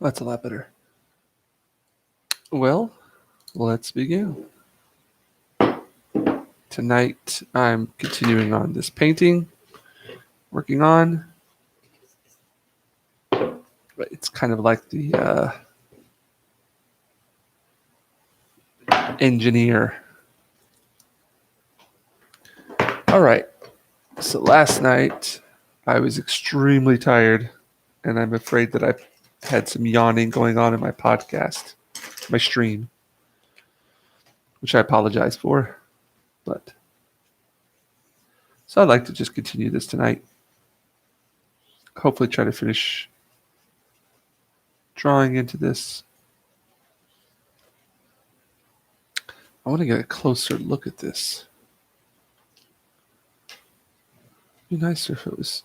That's a lot better. Well, let's begin. Tonight, I'm continuing on this painting, working on. But it's kind of like the engineer. All right. So last night, I was extremely tired, and I'm afraid that I've had some yawning going on in my podcast, my stream, which I apologize for. But so I'd like to just continue this tonight. Hopefully, try to finish drawing into this. I want to get a closer look at this. It'd be nicer if it was.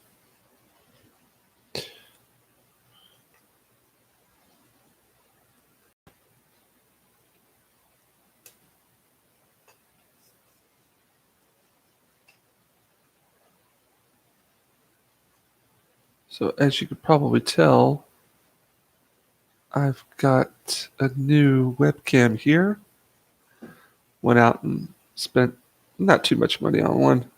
So as you could probably tell, I've got a new webcam here. Went out and spent not too much money on one.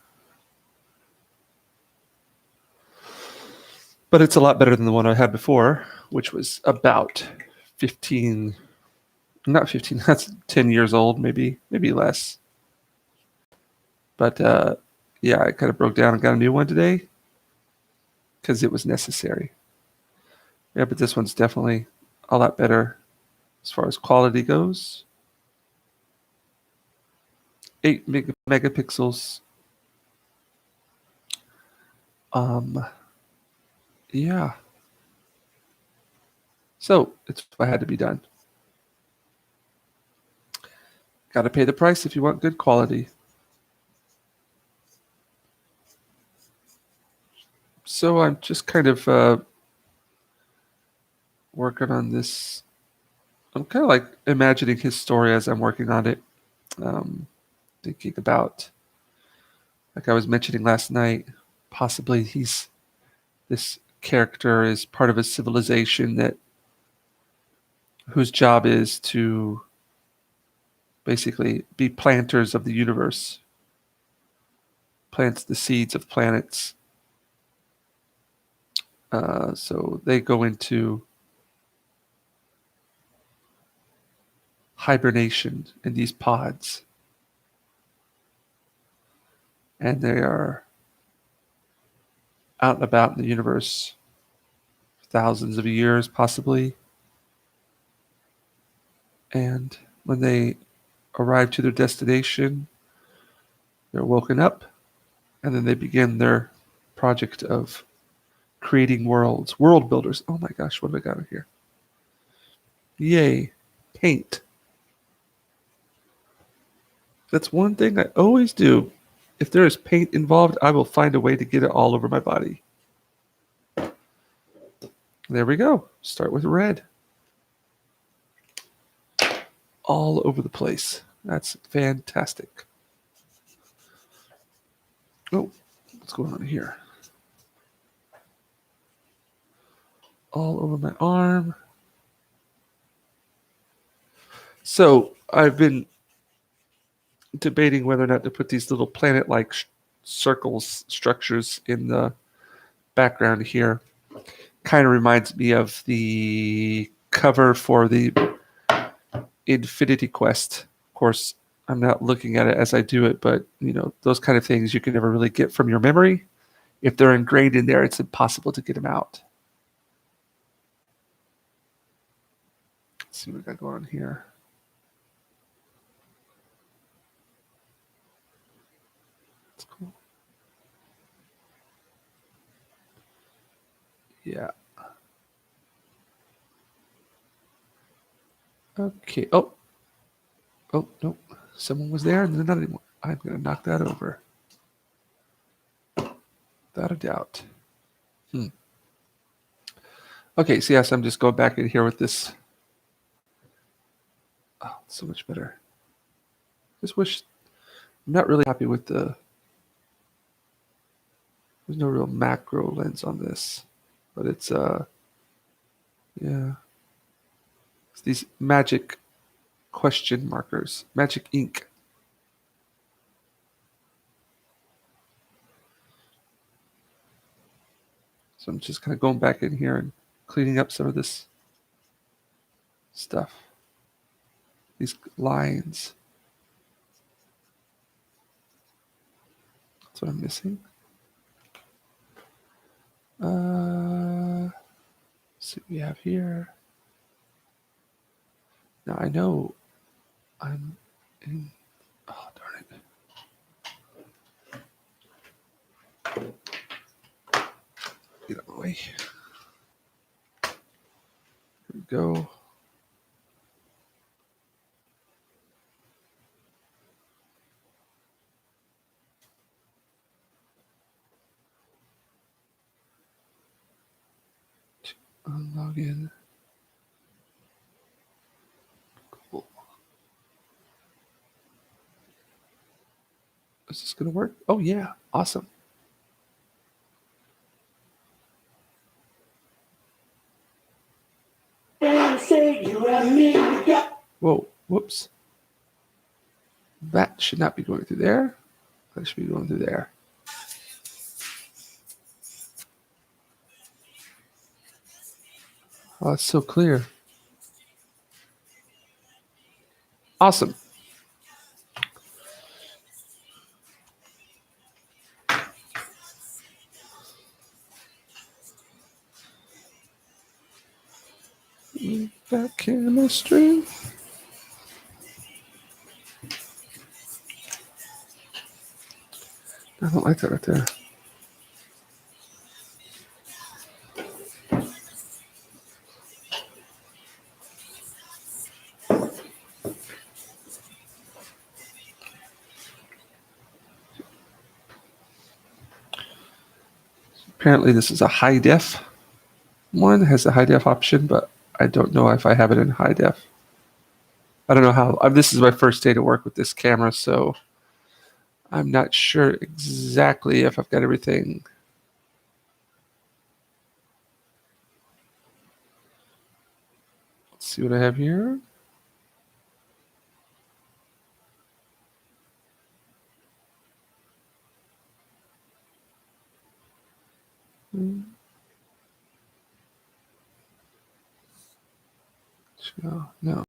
But it's a lot better than the one I had before, which was about 15, not 15, that's 10 years old, maybe less. But yeah, I kind of broke down and got a new one today because it was necessary. Yeah, but this one's definitely a lot better as far as quality goes. 8 megapixels. Yeah. So it's what had to be done. Got to pay the price if you want good quality. So I'm just kind of working on this. I'm kind of like imagining his story as I'm working on it. Thinking about, like I was mentioning last night, possibly this character is part of a civilization whose job is to basically be planters of the universe, plants the seeds of planets. So they go into hibernation in these pods, and they are out and about in the universe for thousands of years, possibly. And when they arrive to their destination, they're woken up, and then they begin their project of creating worlds, world builders. Oh my gosh, what have I got here? Yay, paint. That's one thing I always do. If there is paint involved, I will find a way to get it all over my body. There we go. Start with red. All over the place. That's fantastic. Oh, what's going on here? All over my arm. So I've been debating whether or not to put these little planet-like circles structures in the background here. Kind of reminds me of the cover for the Infinity Quest. Of course, I'm not looking at it as I do it, but those kind of things you can never really get from your memory. If they're ingrained in there, it's impossible to get them out. Let's see what we got going on here. That's cool. Yeah. Okay. Oh, no. Someone was there and they're not anymore. I'm going to knock that over. Without a doubt. Okay, so yes, I'm just going back in here with this. Oh, so much better. Just wish I'm not really happy with there's no real macro lens on this, but it's yeah. These magic question markers, magic ink. So I'm just kind of going back in here and cleaning up some of this stuff. These lines. That's what I'm missing. See what we have here. Now I know I'm in. Oh, darn it. Get out of my way. Here we go. Unlog in. Cool. Is this going to work? Oh, yeah. Awesome. Whoa. Whoops. That should not be going through there. That should be going through there. Oh, it's so clear. Awesome. That chemistry. I don't like that right there. Apparently this is a high def one. It has a high def option, but I don't know if I have it in high def. I don't know how. This is my first day to work with this camera, so I'm not sure exactly if I've got everything. Let's see what I have here. No.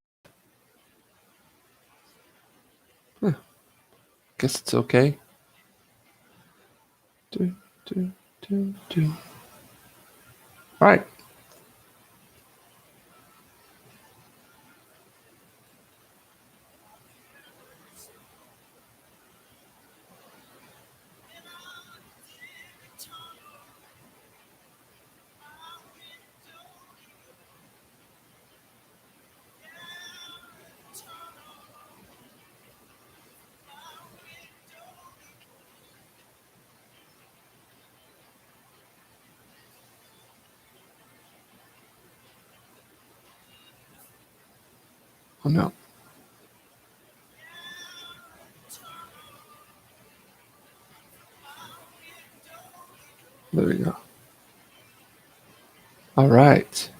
Huh. Guess it's okay. All right. Oh no. There we go. All right.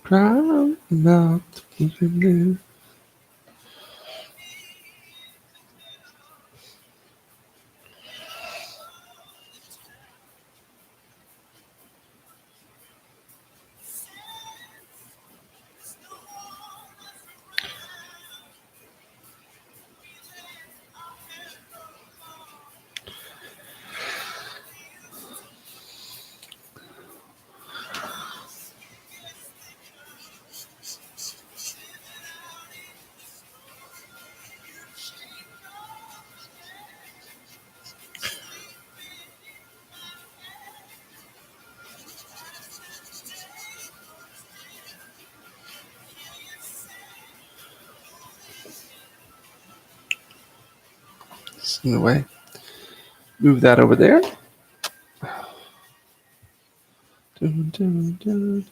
Cry out. Anyway, move that over there. Dun, dun, dun.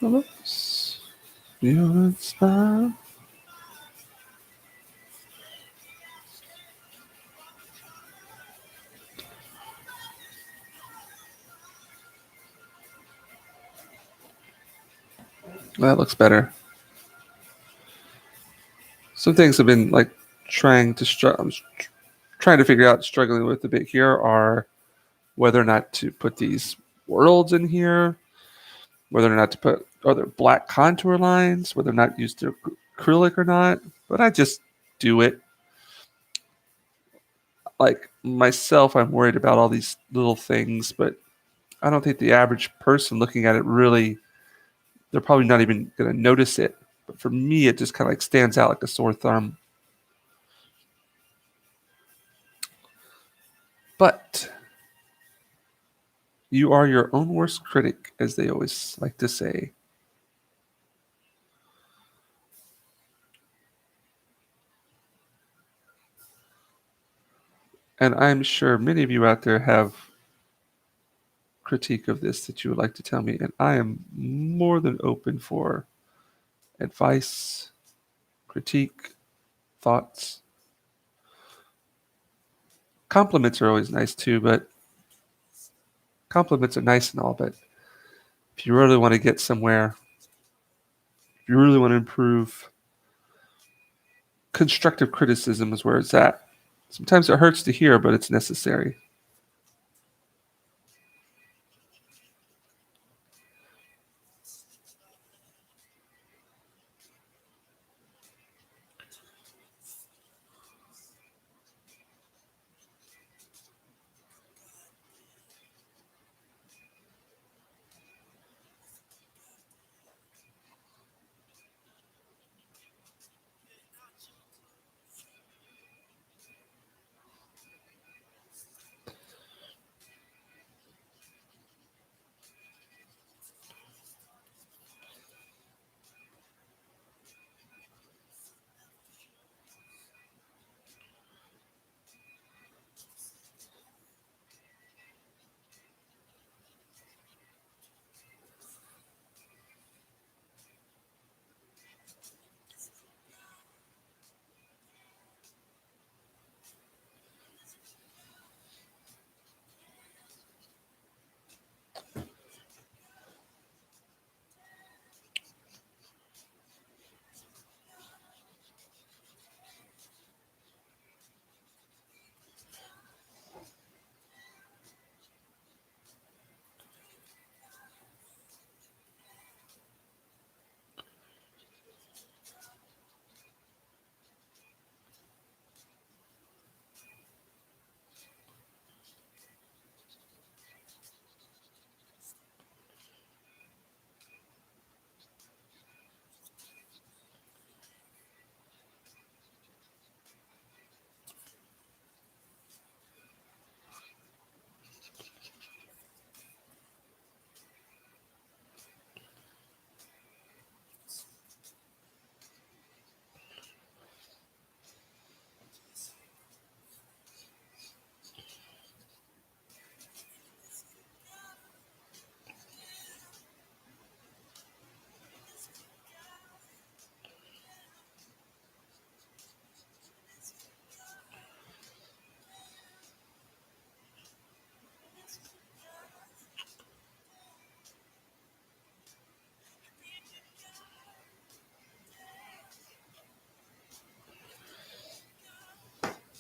Oops. You smile. That looks better. Some things I've been like trying to trying to figure out, struggling with a bit here are whether or not to put these worlds in here, whether or not to put other black contour lines, whether or not to use the acrylic or not. But I just do it. Like myself, I'm worried about all these little things, but I don't think the average person looking at it really, they're probably not even going to notice it. But for me, it just kind of like stands out like a sore thumb. But you are your own worst critic, as they always like to say. And I'm sure many of you out there have critique of this that you would like to tell me, and I am more than open for advice, critique, thoughts. Compliments are always nice too, but compliments are nice and all, but if you really want to get somewhere, if you really want to improve, constructive criticism is where it's at. Sometimes it hurts to hear, but it's necessary.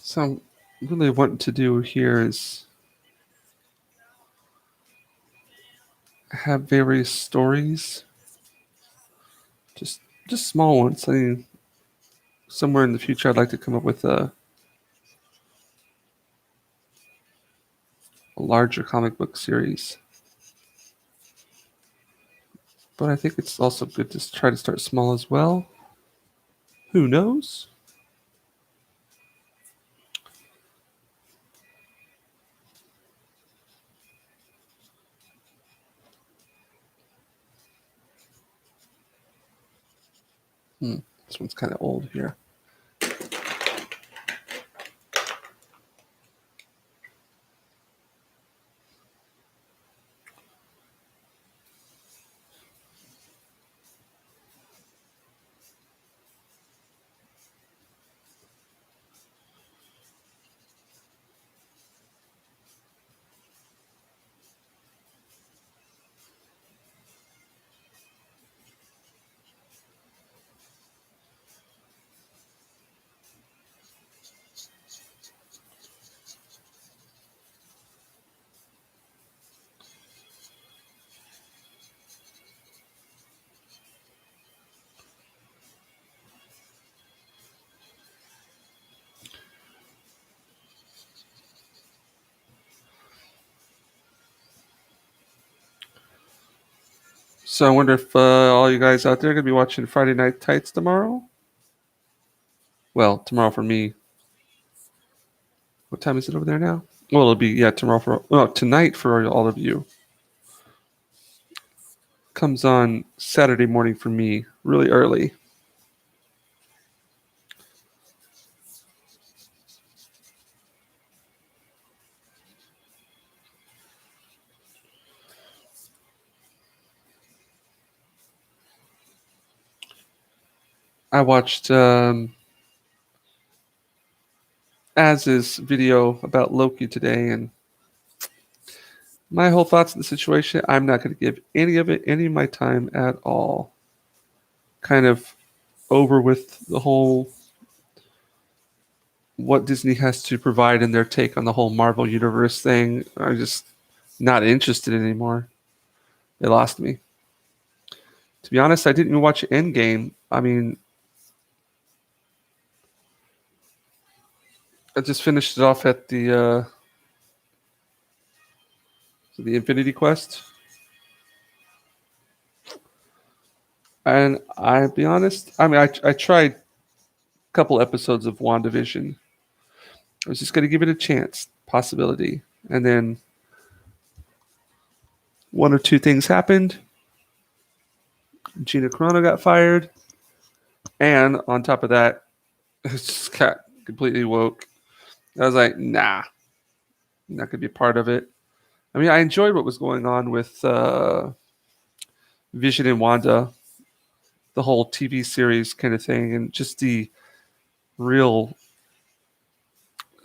So, I'm really wanting to do here is have various stories, just just small ones. I mean, somewhere in the future, I'd like to come up with a larger comic book series. But I think it's also good to try to start small as well. Who knows? This one's kind of old here. So I wonder if all you guys out there are going to be watching Friday Night Tights tomorrow. Well, tomorrow for me. What time is it over there now? Well, it'll be tonight for all of you. Comes on Saturday morning for me, really early. I watched Az's video about Loki today, and my whole thoughts on the situation, I'm not going to give any of it any of my time at all. Kind of over with the whole what Disney has to provide in their take on the whole Marvel Universe thing. I'm just not interested anymore. They lost me. To be honest, I didn't even watch Endgame. I mean, I just finished it off at the Infinity Quest. And I'll be honest, I mean, I tried a couple episodes of WandaVision. I was just going to give it a chance, possibility. And then one or two things happened. Gina Carano got fired. And on top of that, it just got completely woke. I was like, nah, I'm not going to be a part of it. I mean, I enjoyed what was going on with Vision and Wanda, the whole TV series kind of thing, and just the real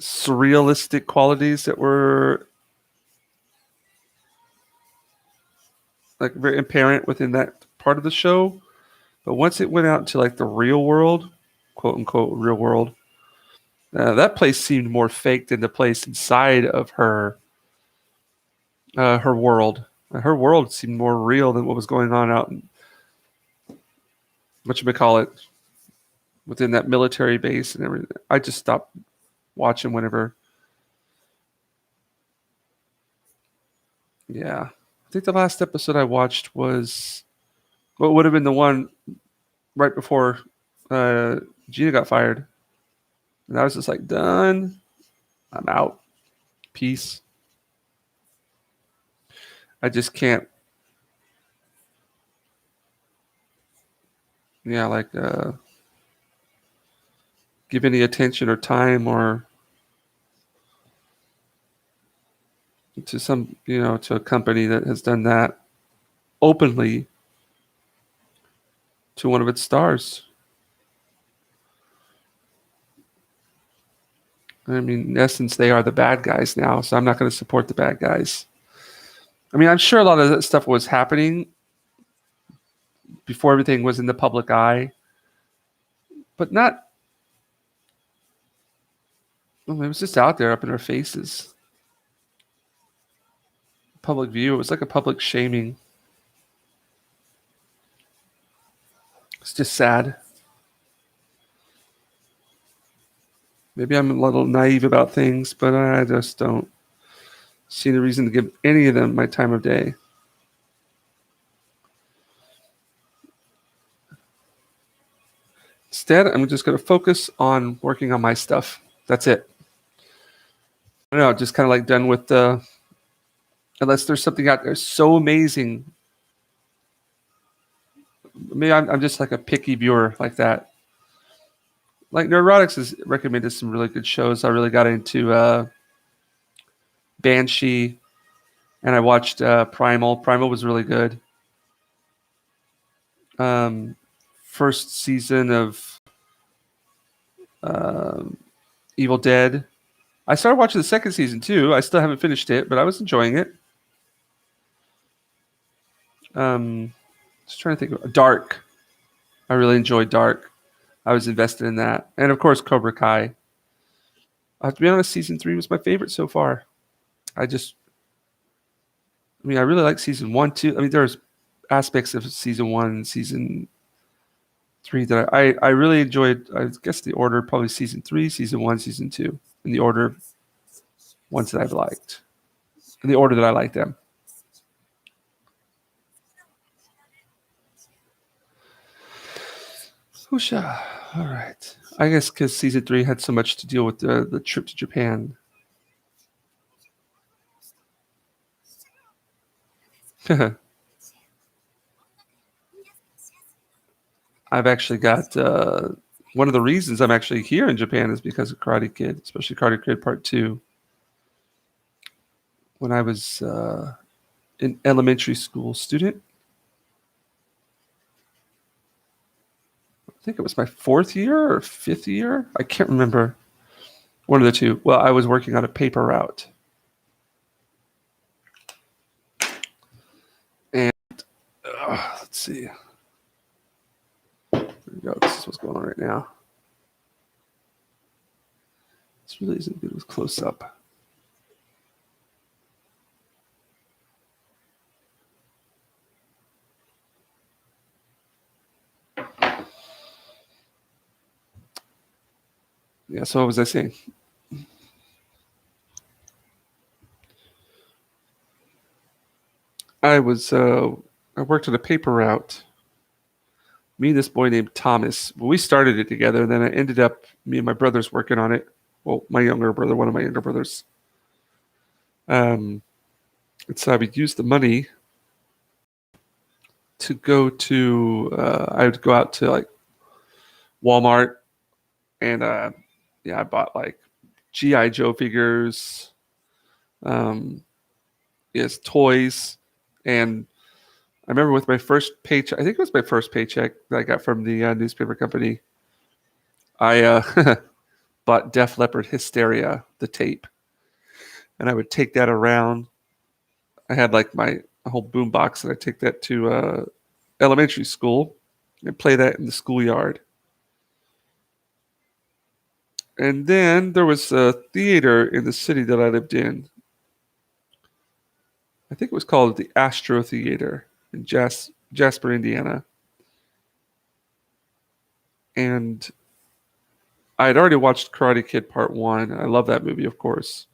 surrealistic qualities that were like very apparent within that part of the show. But once it went out into like the real world, quote unquote real world, that place seemed more fake than the place inside of her world. Her world seemed more real than what was going on out in whatchamacallit within that military base and everything. I just stopped watching whenever. Yeah. I think the last episode I watched was what would have been the one right before Gina got fired. And I was just like, done. I'm out. Peace. I just can't. Yeah, like give any attention or time or to some, to a company that has done that openly to one of its stars. I mean, in essence, they are the bad guys now, so I'm not going to support the bad guys. I mean, I'm sure a lot of that stuff was happening before everything was in the public eye, but not. I mean, it was just out there up in our faces. Public view. It was like a public shaming. It's just sad. Maybe I'm a little naive about things, but I just don't see the reason to give any of them my time of day. Instead, I'm just going to focus on working on my stuff. That's it. I don't know, just kind of like done with unless there's something out there so amazing. Maybe I'm just like a picky viewer like that. Like Neurotics has recommended some really good shows. I really got into Banshee, and I watched Primal. Primal was really good. First season of Evil Dead. I started watching the second season too. I still haven't finished it, but I was enjoying it. Just trying to think of Dark. I really enjoyed Dark. I was invested in that. And of course, Cobra Kai. To be honest, season 3 was my favorite so far. I really like season 1 too. I mean, there's aspects of season 1 and season 3 that I really enjoyed. I guess the order, probably season 3, season 1, season 2, in the order of ones that I've liked. In the order that I like them. Whoosha. All right. I guess because season 3 had so much to deal with the trip to Japan. I've actually got one of the reasons I'm actually here in Japan is because of Karate Kid, especially Karate Kid Part 2. When I was an elementary school student, I think it was my 4th year or 5th year. I can't remember. One of the two. Well, I was working on a paper route. And let's see. There we go. This is what's going on right now. This really isn't good with close up. Yeah, so what was I saying? I was I worked on a paper route. Me and this boy named Thomas. Well, we started it together, and then I ended up me and my brothers working on it. Well, my younger brother, one of my younger brothers. And so I would use the money to go to. I would go out to like Walmart, and yeah, I bought like GI Joe figures, um, yes, toys, and I remember with my first paycheck. I think it was my first paycheck that I got from the newspaper company. I bought Def Leppard Hysteria, the tape, and I would take that around. I had like my whole boom box, and I take that to elementary school and play that in the schoolyard. And then there was a theater in the city that I lived in. I think it was called the Astro Theater in Jasper, Indiana. And I had already watched Karate Kid Part 1. I love that movie, of course.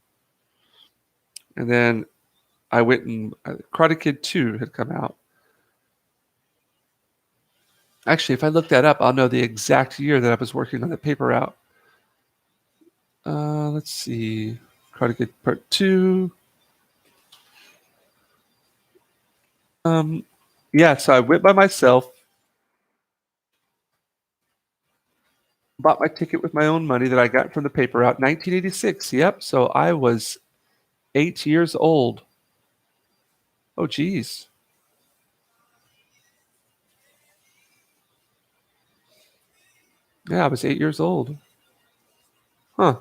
And then I went and Karate Kid 2 had come out. Actually, if I look that up, I'll know the exact year that I was working on the paper route. Let's see. Karate Kid Part 2. Um, yeah, so I went by myself, bought my ticket with my own money that I got from the paper route. 1986. Yep. So I was 8 years old. Oh, geez. Yeah, I was 8 years old. Huh.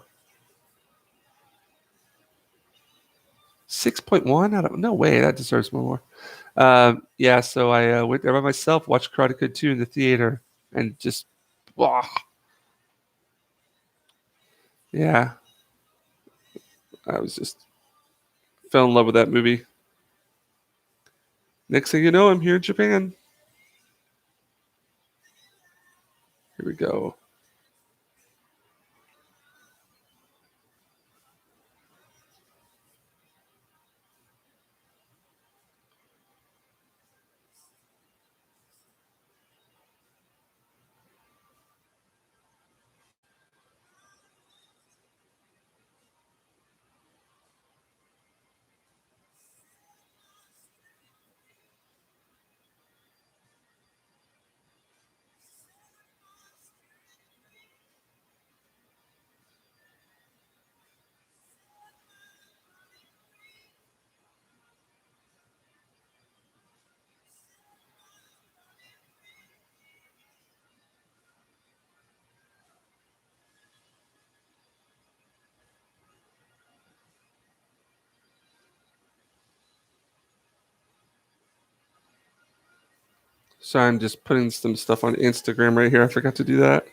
6.1? I don't. No way. That deserves more. Yeah. So I went there by myself, watched Karate Kid 2 in the theater, and just, wow. Yeah. I was just fell in love with that movie. Next thing you know, I'm here in Japan. Here we go. So I'm just putting some stuff on Instagram right here. I forgot to do that.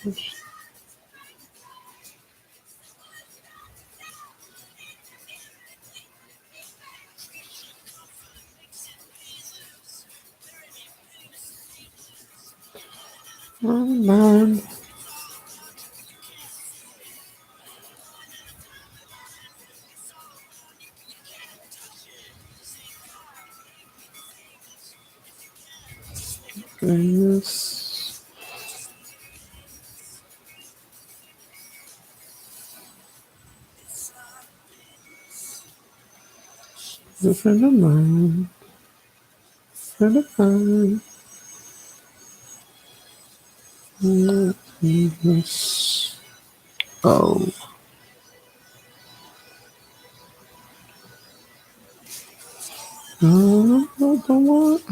Oh, man. Yes. A friend of mine. Friend of mine. Yes. Oh. What?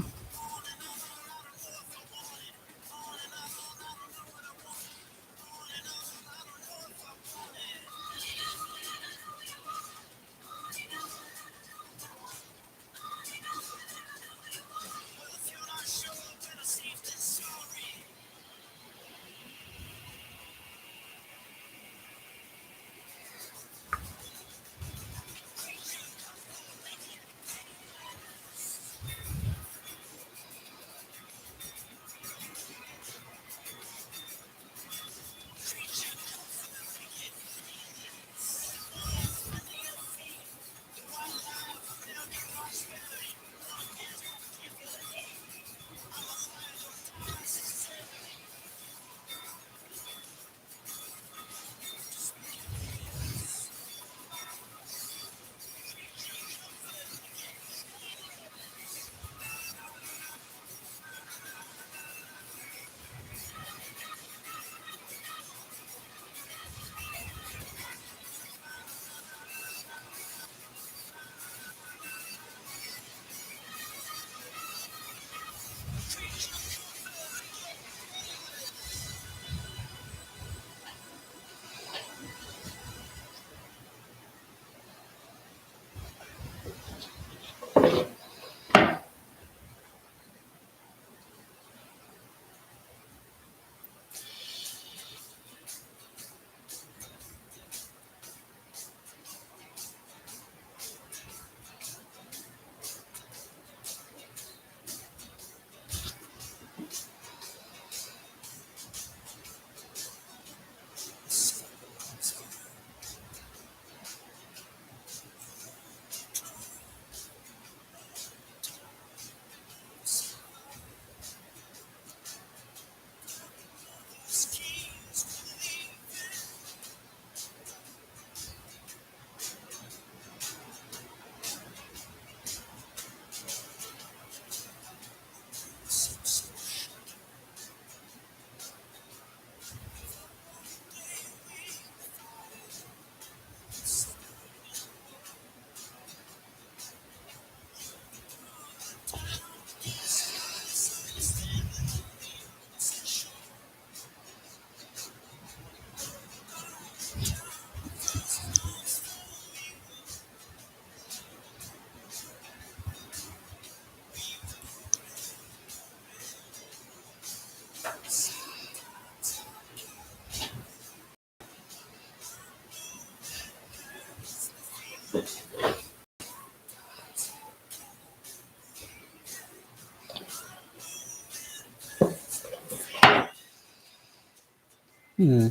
Hmm.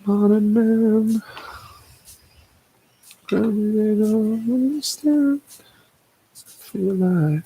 Modern man, they don't understand. Feel like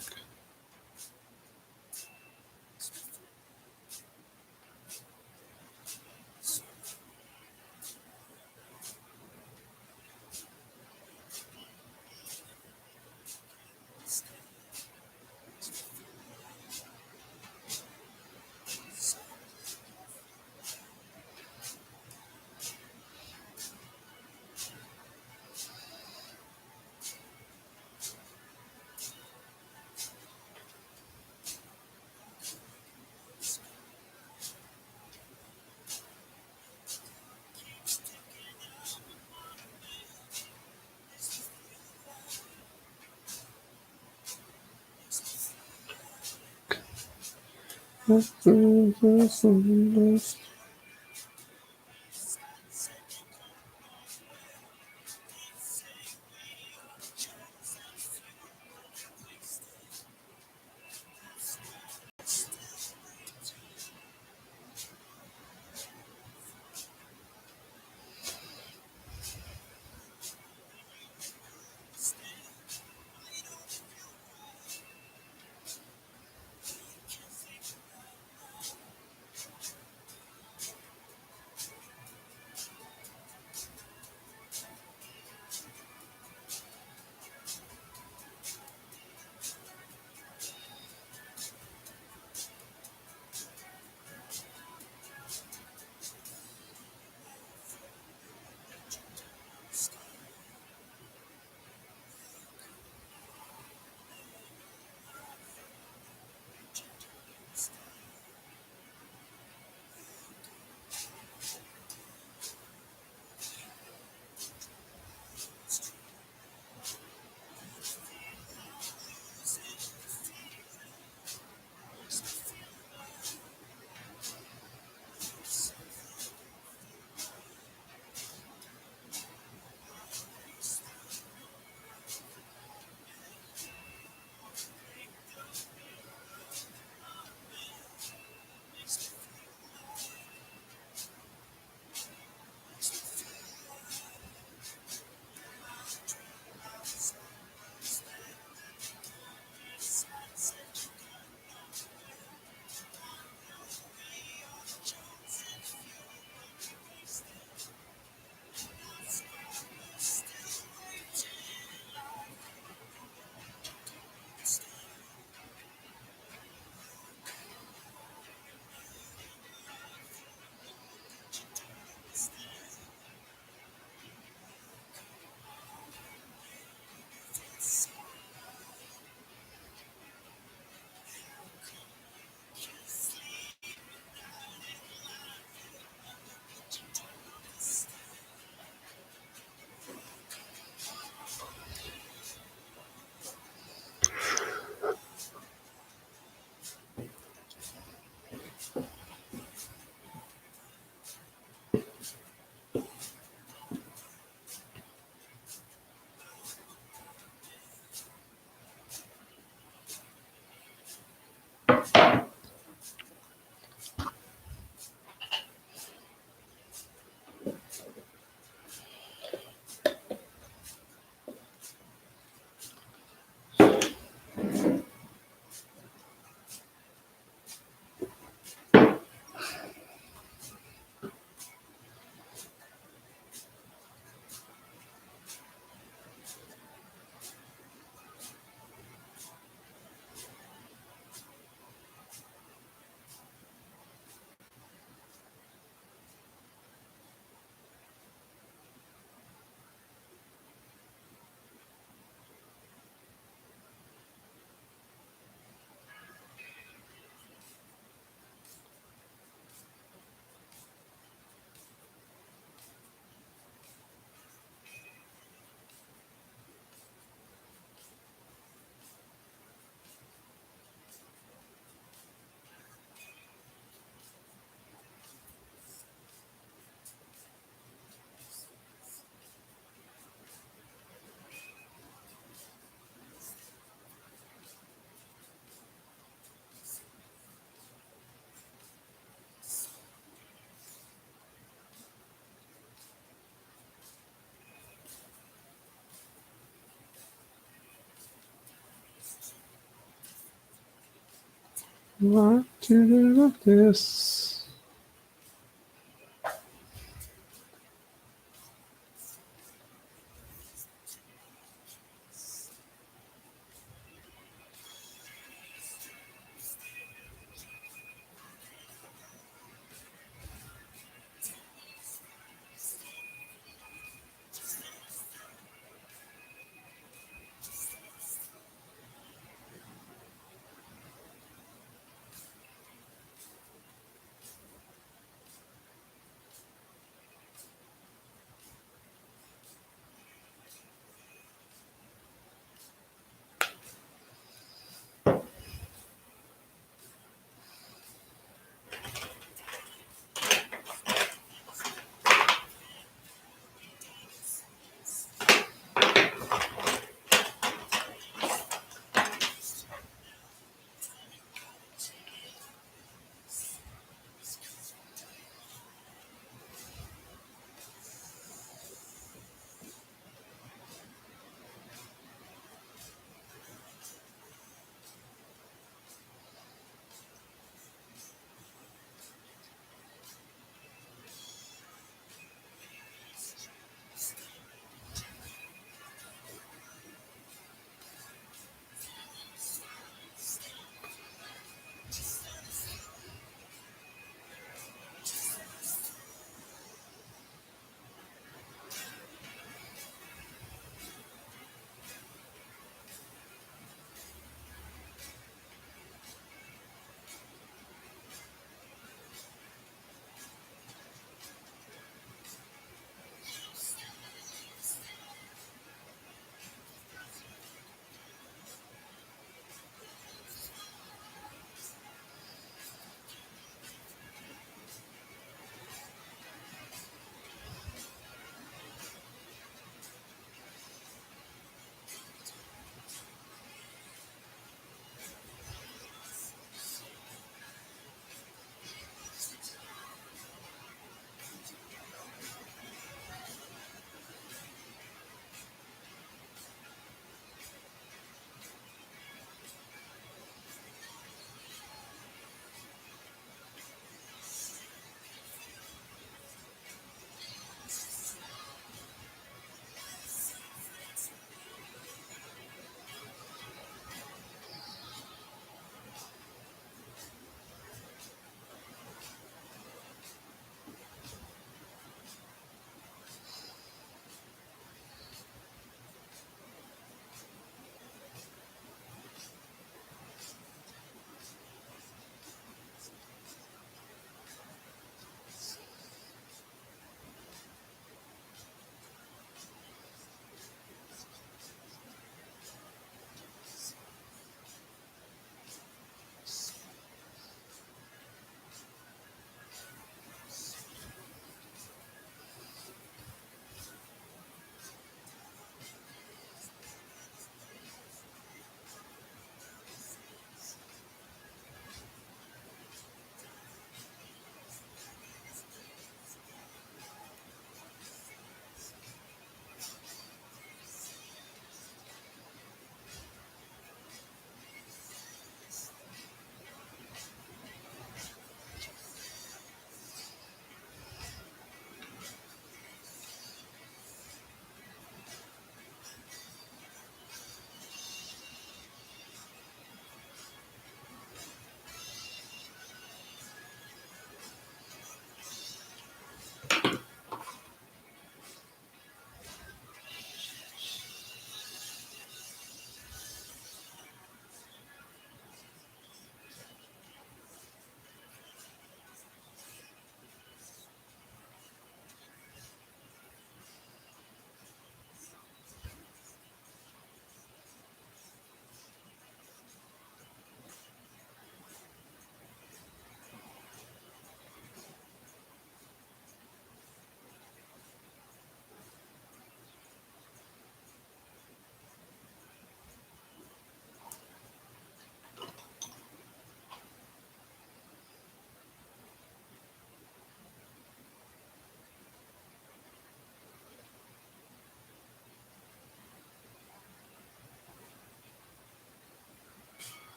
What to do with this?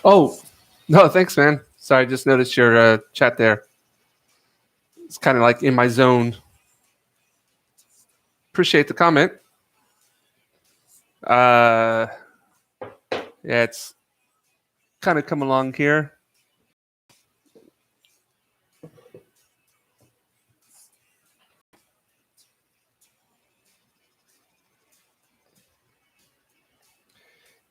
Oh, no, thanks, man. Sorry, I just noticed your chat there. It's kind of like in my zone. Appreciate the comment. Yeah, it's kind of come along here.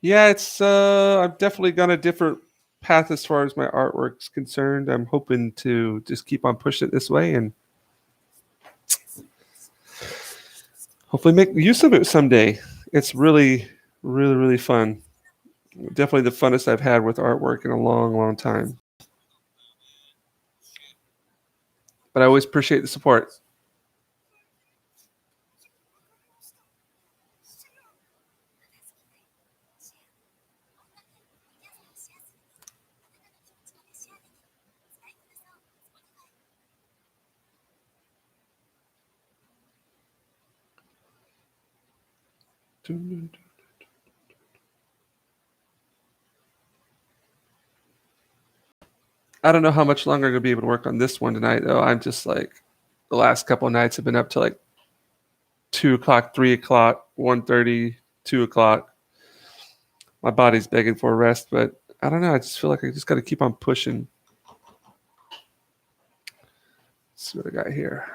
Yeah, it's I've definitely gone a different path as far as my artwork's concerned. I'm hoping to just keep on pushing it this way and hopefully make use of it someday. It's really, really, really fun. Definitely the funnest I've had with artwork in a long, long time. But I always appreciate the support. I don't know how much longer I'm gonna be able to work on this one tonight, though. I'm just like the last couple of nights have been up to like 2 o'clock, 3 o'clock, 1:30, 2 o'clock. My body's begging for a rest, but I don't know. I just feel like I just got to keep on pushing. Let's see what I got here.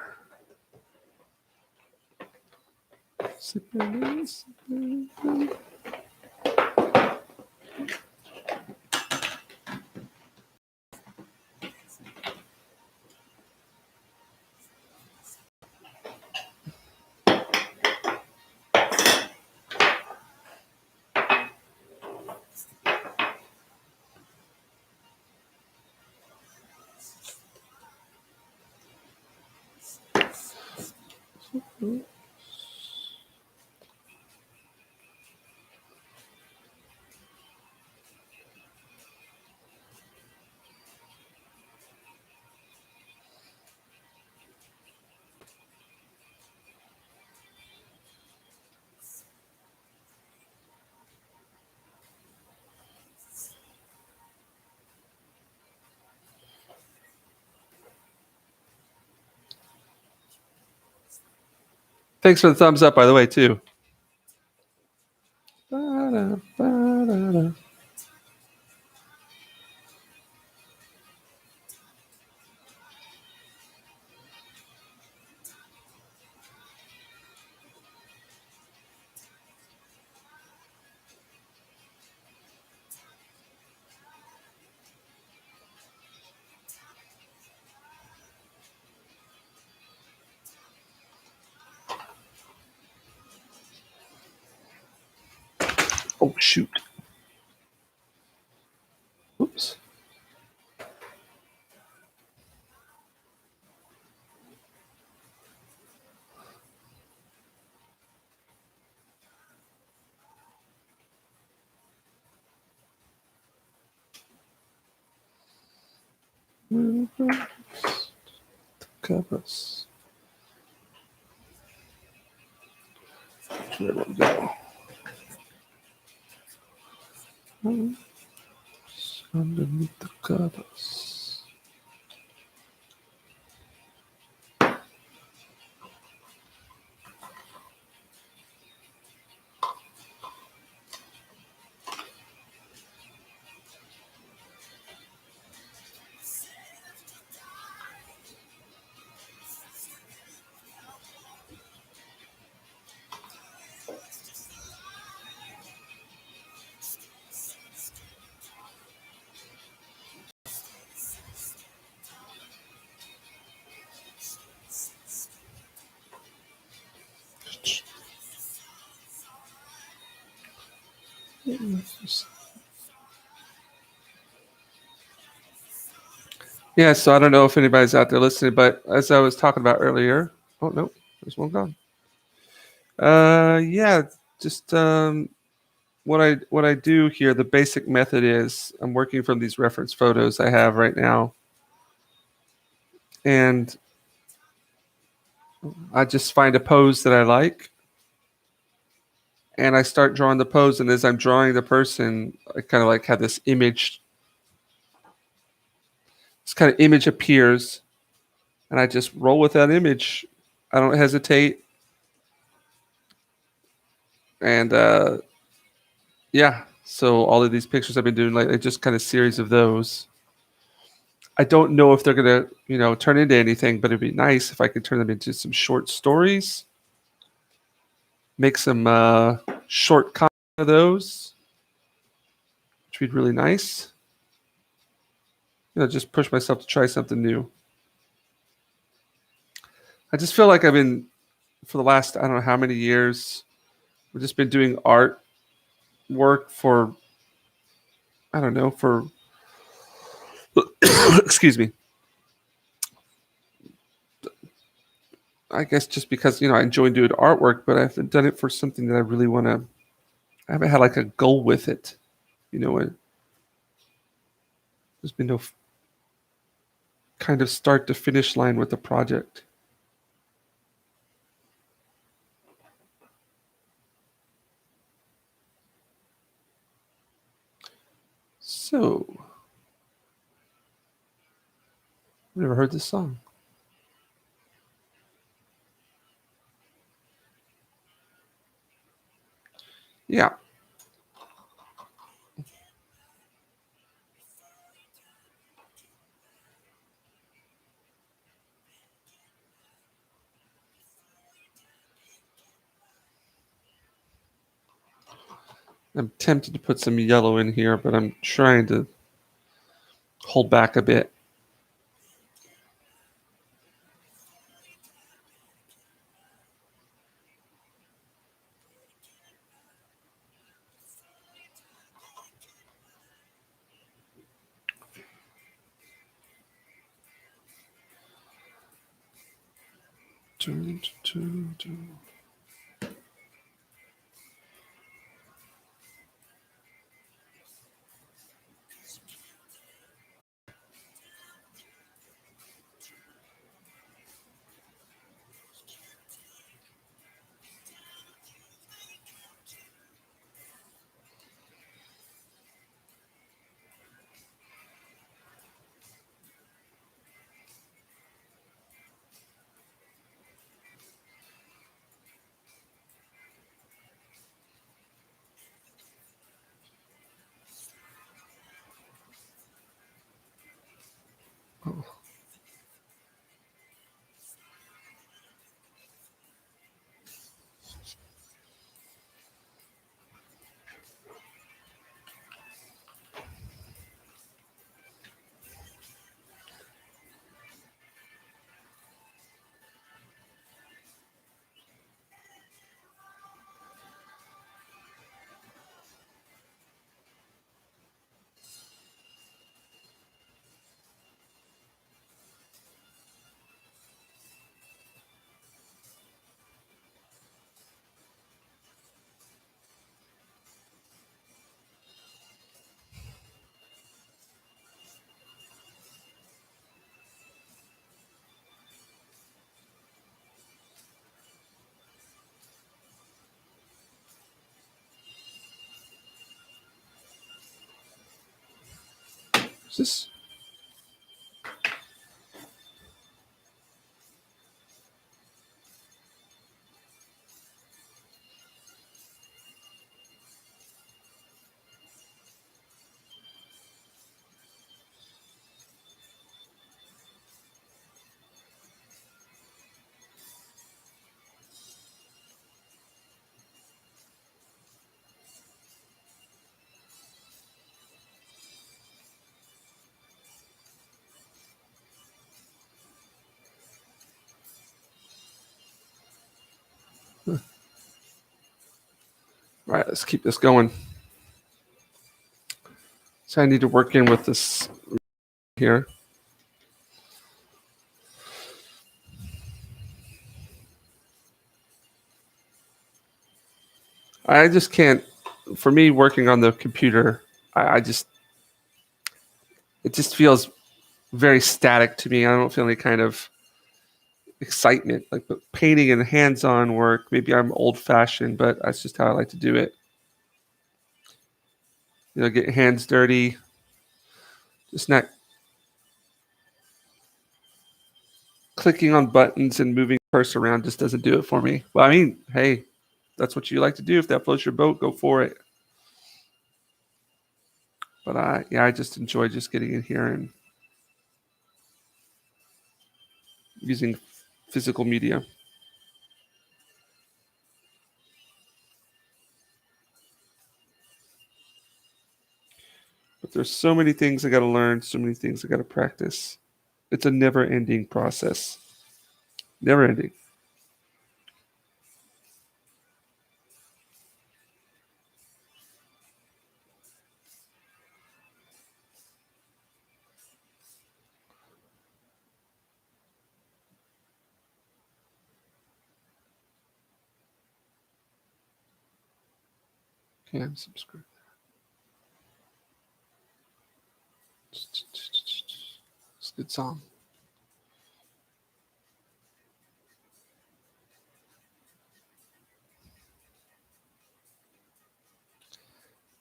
Thanks for the thumbs up, by the way, too. Oh, shoot. Oops. Covers. There we go. Underneath the covers. Yeah, so I don't know if anybody's out there listening, but as I was talking about earlier, oh no, there's one gone. Yeah, just what I do here. The basic method is I'm working from these reference photos I have right now, and I just find a pose that I like, and I start drawing the pose. And as I'm drawing the person, I kind of like have this image kind of image appears, and I just roll with that image. I don't hesitate. And yeah, so all of these pictures I've been doing, like just kind of series of those. I don't know if they're gonna, turn into anything, but it'd be nice if I could turn them into some short stories. Make some short content of those, which would be really nice. Just push myself to try something new. I just feel like I've been, for the last, I don't know how many years, I've just been doing art work for, I don't know, for, excuse me. I guess just because, I enjoy doing artwork, but I haven't done it for something that I really want to, I haven't had like a goal with it. There's been no kind of start to finish line with the project. So, I've never heard this song. Yeah. I'm tempted to put some yellow in here, but I'm trying to hold back a bit. Oh. Is this? All right, let's keep this going. So I need to work in with this here. I just can't, for me, working on the computer, it just feels very static to me. I don't feel any kind of excitement. Like painting and hands-on work, maybe I'm old-fashioned, but that's just how I like to do it. Get your hands dirty. Just not clicking on buttons and moving cursor around just doesn't do it for me. Well, I mean, hey, that's what you like to do. If that floats your boat, go for it. But I just enjoy just getting in here and using physical media. But there's so many things I got to learn, so many things I got to practice. It's a never-ending process. Never ending. Okay, I'm subscribed. It's a good song.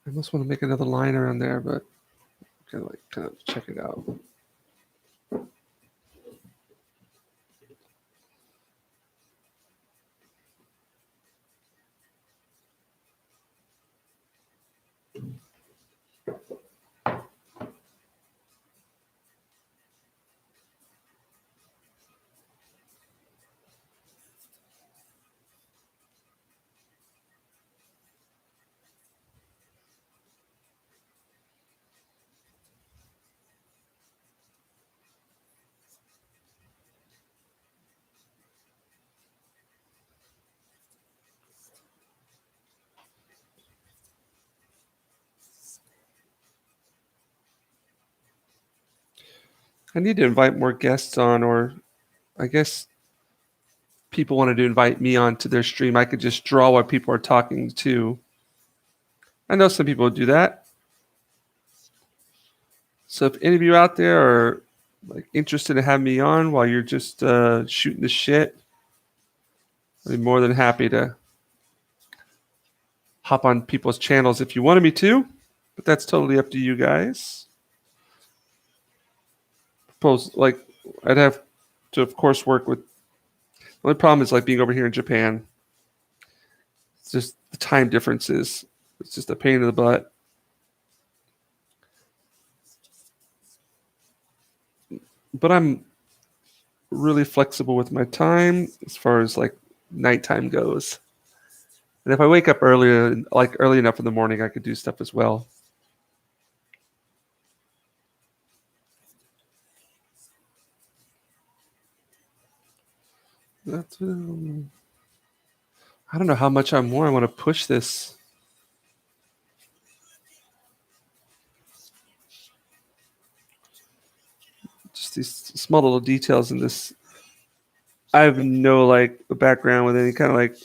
I almost want to make another line around there, but kind of check it out. I need to invite more guests on, or I guess people wanted to invite me on to their stream. I could just draw what people are talking to. I know some people do that. So if any of you out there are like interested in having me on while you're just shooting the shit, I'd be more than happy to hop on people's channels if you wanted me to, but that's totally up to you guys. Suppose like I'd have to, of course, work with. The only problem is like being over here in Japan. It's just the time differences. It's just a pain in the butt. But I'm really flexible with my time as far as like nighttime goes. And if I wake up earlier, like early enough in the morning, I could do stuff as well. That's, I don't know how much more I want to push this. Just these small little details in this. I have no like background with any kind of like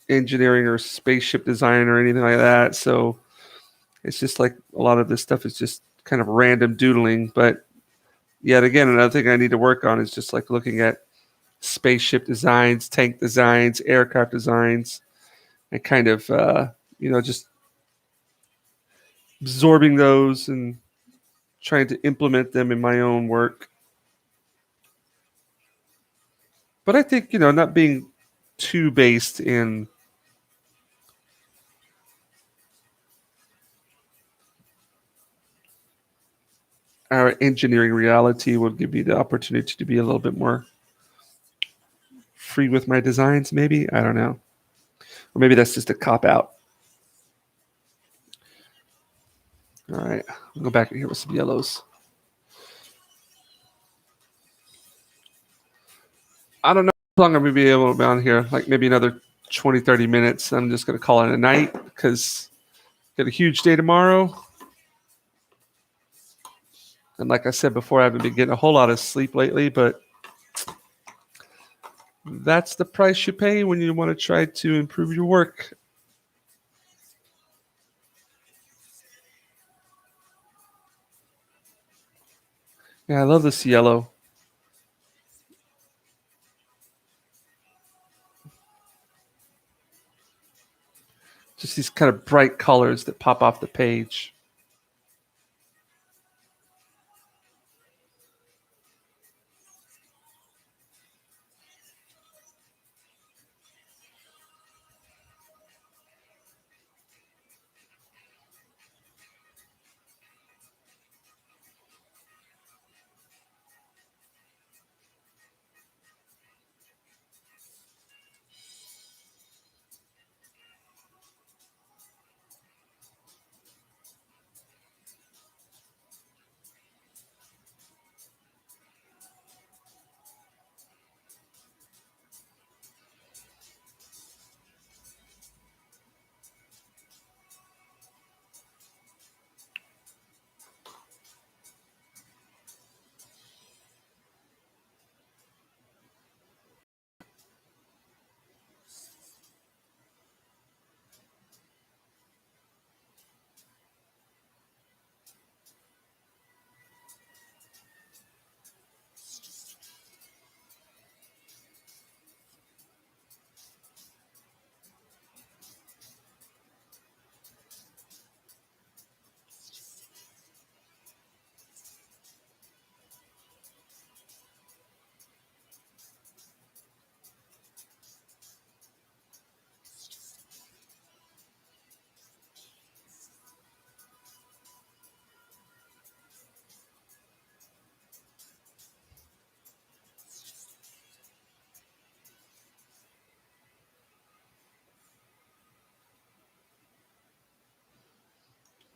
engineering or spaceship design or anything like that. So it's just like a lot of this stuff is just kind of random doodling. But yet again, another thing I need to work on is just like looking at spaceship designs, tank designs, aircraft designs, and kind of, just absorbing those and trying to implement them in my own work. But I think, not being too based in our engineering reality will give me the opportunity to be a little bit more free with my designs, maybe. I don't know. Or maybe that's just a cop out. All right. I'll go back here with some yellows. I don't know how long I'm going to be able to be on here. Like maybe another 20, 30 minutes. I'm just going to call it a night because got a huge day tomorrow. And like I said before, I haven't been getting a whole lot of sleep lately, but that's the price you pay when you want to try to improve your work. Yeah, I love this yellow. Just these kind of bright colors that pop off the page.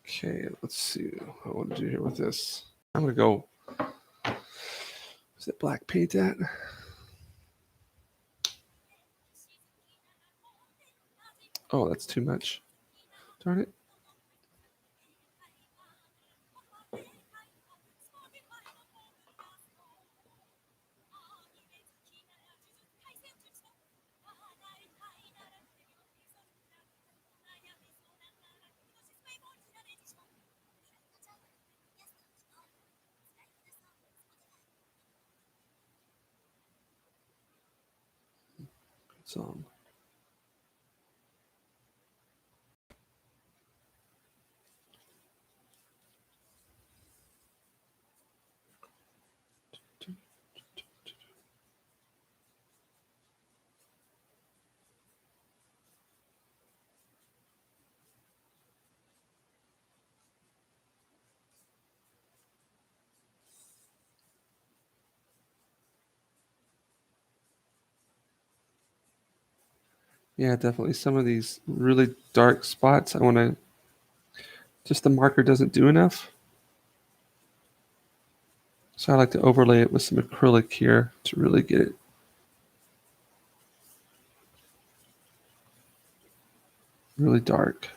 Okay, let's see what I want to do here with this. I'm gonna go. Is it black paint that? Oh, that's too much. Darn it. So yeah, definitely some of these really dark spots. I want to just the marker doesn't do enough. So I like to overlay it with some acrylic here to really get it really dark.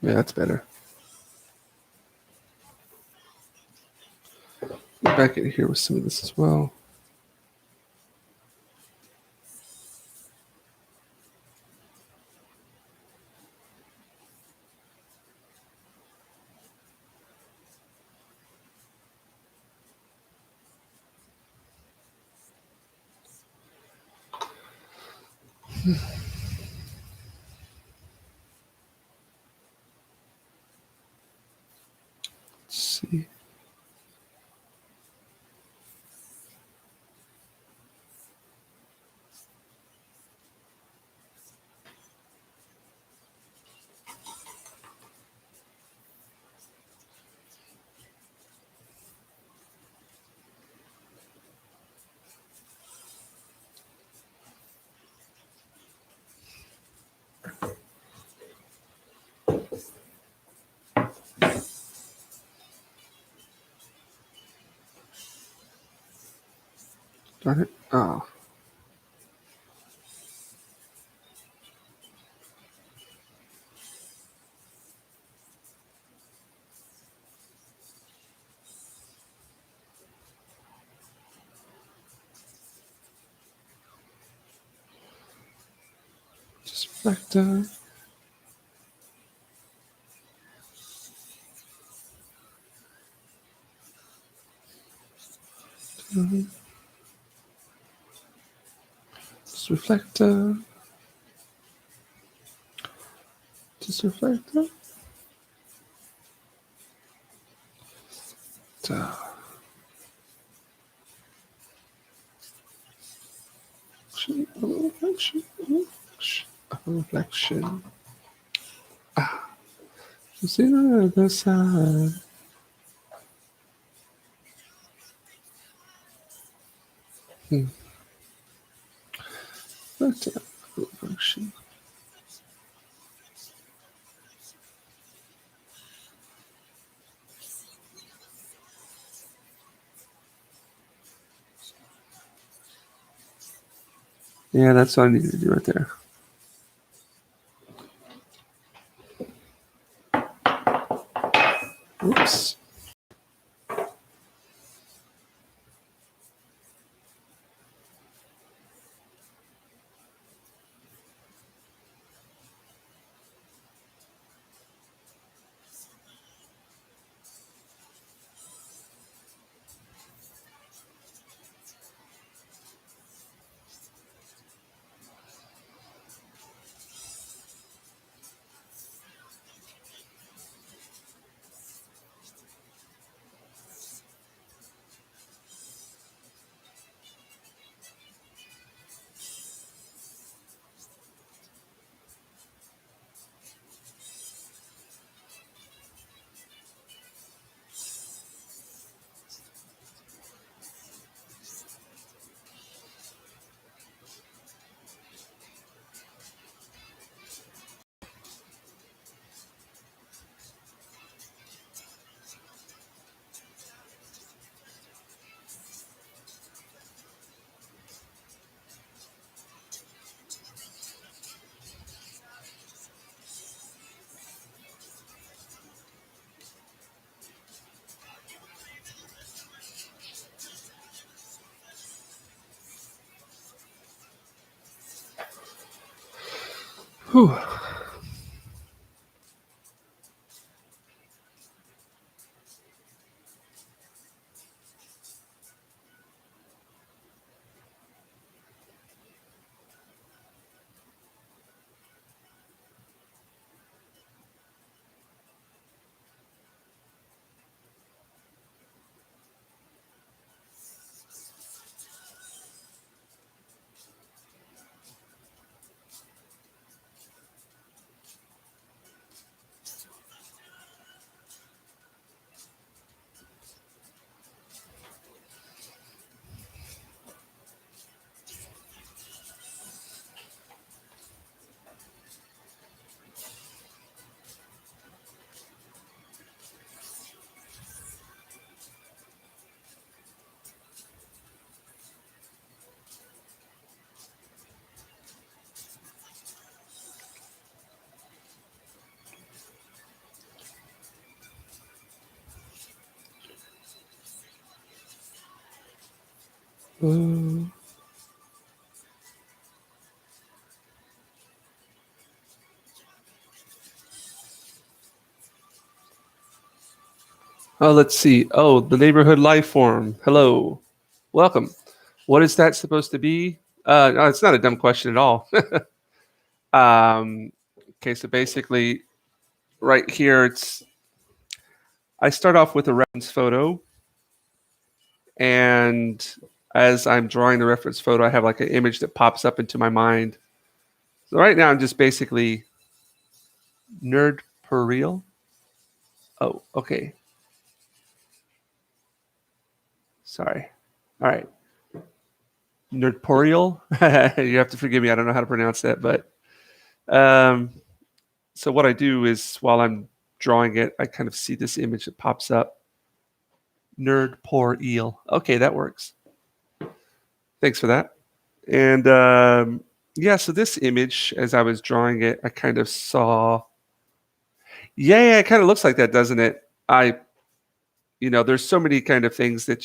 Yeah, that's better. Get back in here with some of this as well. Let's see. Darn it. Oh. Just reflector. Just reflector. Just reflector. Reflection. Reflection. Ah. See the other side. Reflection. Yeah, that's what I needed to do right there. Oops. Whew. Oh, let's see. Oh, the neighborhood life form. Hello. Welcome. What is that supposed to be? No, it's not a dumb question at all. Okay, so basically, right here, I start off with a reference photo, and as I'm drawing the reference photo, I have like an image that pops up into my mind. So right now, I'm just basically nerd per real. Oh, okay. Sorry. All right. Nerdporial. You have to forgive me. I don't know how to pronounce that, but um, so what I do is while I'm drawing it, I kind of see this image that pops up. Nerd poor eel. Okay, that works. Thanks for that. And yeah, so this image, as I was drawing it, I kind of saw. Yeah, it kind of looks like that, doesn't it? There's so many kind of things that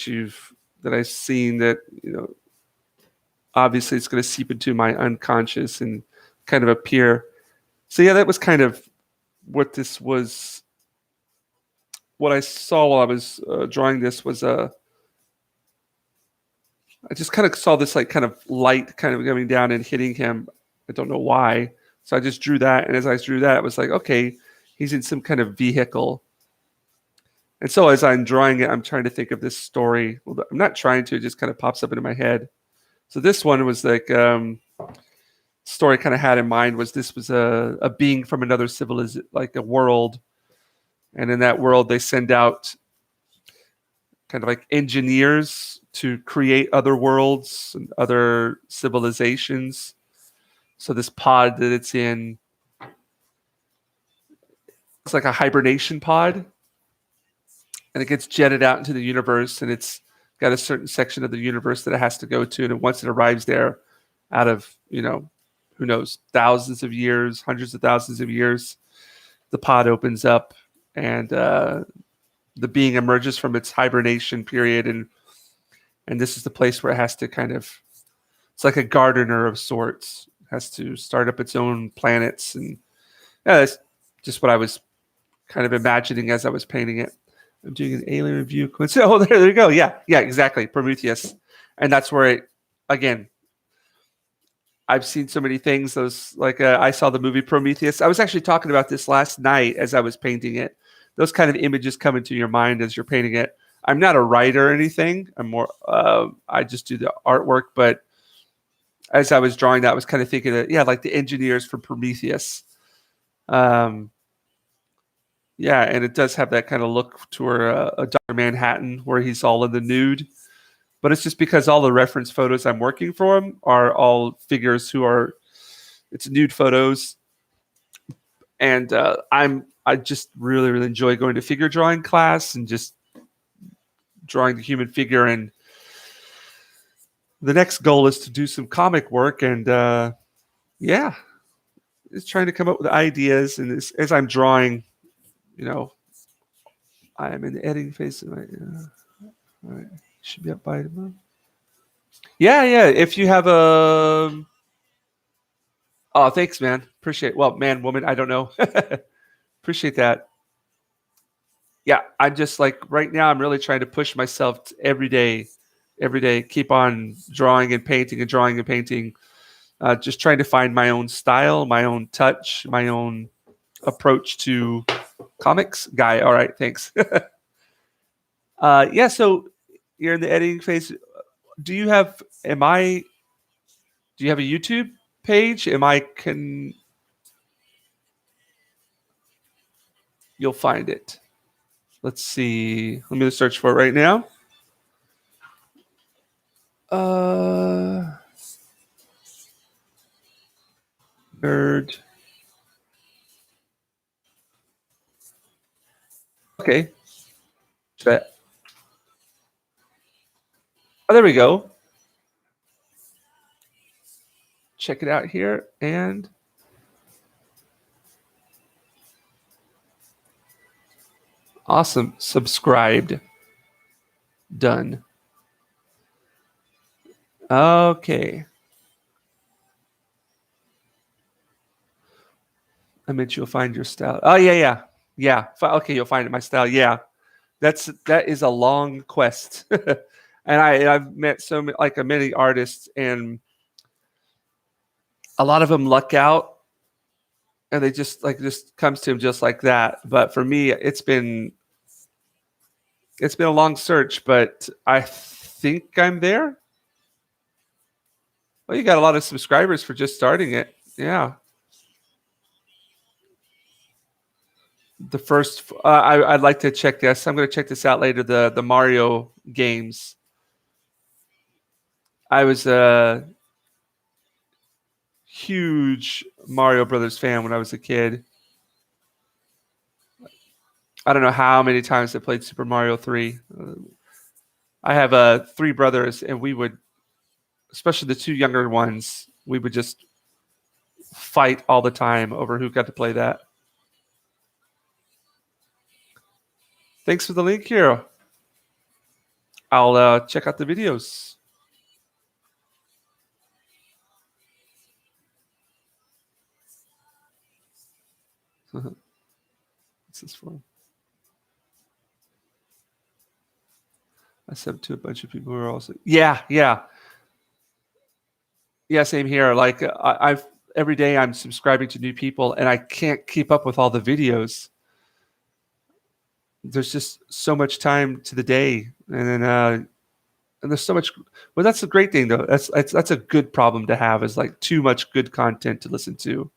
I've seen that obviously it's going to seep into my unconscious and kind of appear. So yeah, that was kind of what this was. What I saw while I was drawing this was I just kind of saw this like kind of light kind of coming down and hitting him. I don't know why. So I just drew that, and as I drew that, it was like, okay, he's in some kind of vehicle. And so as I'm drawing it, I'm trying to think of this story. Well, I'm not trying to; it just kind of pops up into my head. So this one was like story kind of had in mind was this was a being from another civilization, like a world, and in that world they send out kind of like engineers to create other worlds and other civilizations. So this pod that it's in, it's like a hibernation pod, and it gets jetted out into the universe, and it's got a certain section of the universe that it has to go to, and once it arrives there, out of who knows, thousands of years, hundreds of thousands of years, the pod opens up, and the being emerges from its hibernation period, and this is the place where it has to kind of, it's like a gardener of sorts, it has to start up its own planets, and yeah, that's just what I was kind of imagining as I was painting it. I'm doing an alien review. Oh, there you go. Yeah, exactly. Prometheus, and that's where it again. I've seen so many things. Those like I saw the movie Prometheus. I was actually talking about this last night as I was painting it. Those kind of images come into your mind as you're painting it. I'm not a writer or anything. I'm more. I just do the artwork. But as I was drawing that, I was kind of thinking that like the engineers for Prometheus. Yeah, and it does have that kind of look toward a Dr. Manhattan where he's all in the nude. But it's just because all the reference photos I'm working from are all figures it's nude photos. And I just really, really enjoy going to figure drawing class and just drawing the human figure. And the next goal is to do some comic work. And yeah, it's trying to come up with ideas. And as I'm drawing, I'm in the editing phase. All right. Should be up by tomorrow. Yeah. If you have Oh, thanks, man. Appreciate. Well, man, woman, I don't know. Appreciate that. Yeah, I'm just like right now. I'm really trying to push myself every day. Keep on drawing and painting and drawing and painting. Just trying to find my own style, my own touch, my own approach to comics. Guy, all right, thanks. Yeah, so you're in the editing phase. Do you have? Am I? Do you have a YouTube page? Am I? Can you'll find it? Let's see. Let me just search for it right now. Uh, nerd. Okay. Bet. Oh, there we go. Check it out here and awesome. Subscribed. Done. Okay. I meant you'll find your style. Oh yeah. Yeah. Okay, you'll find it. My style. Yeah. That is a long quest. And I've met like many artists, and a lot of them luck out, and they just comes to them just like that. But for me, it's been a long search, but I think I'm there. Well, you got a lot of subscribers for just starting it. Yeah. The first, I'd like to check this. I'm going to check this out later. The Mario games. I was a huge Mario Brothers fan when I was a kid. I don't know how many times I played Super Mario 3. I have three brothers, and we would, especially the two younger ones, we would just fight all the time over who got to play that. Thanks for the link here. I'll check out the videos. What's this for? I sent to a bunch of people who are also yeah. Same here. Like I've every day I'm subscribing to new people, and I can't keep up with all the videos. There's just so much time to the day, and then and there's so much. Well, that's a great thing though. That's a good problem to have. Is like too much good content to listen to.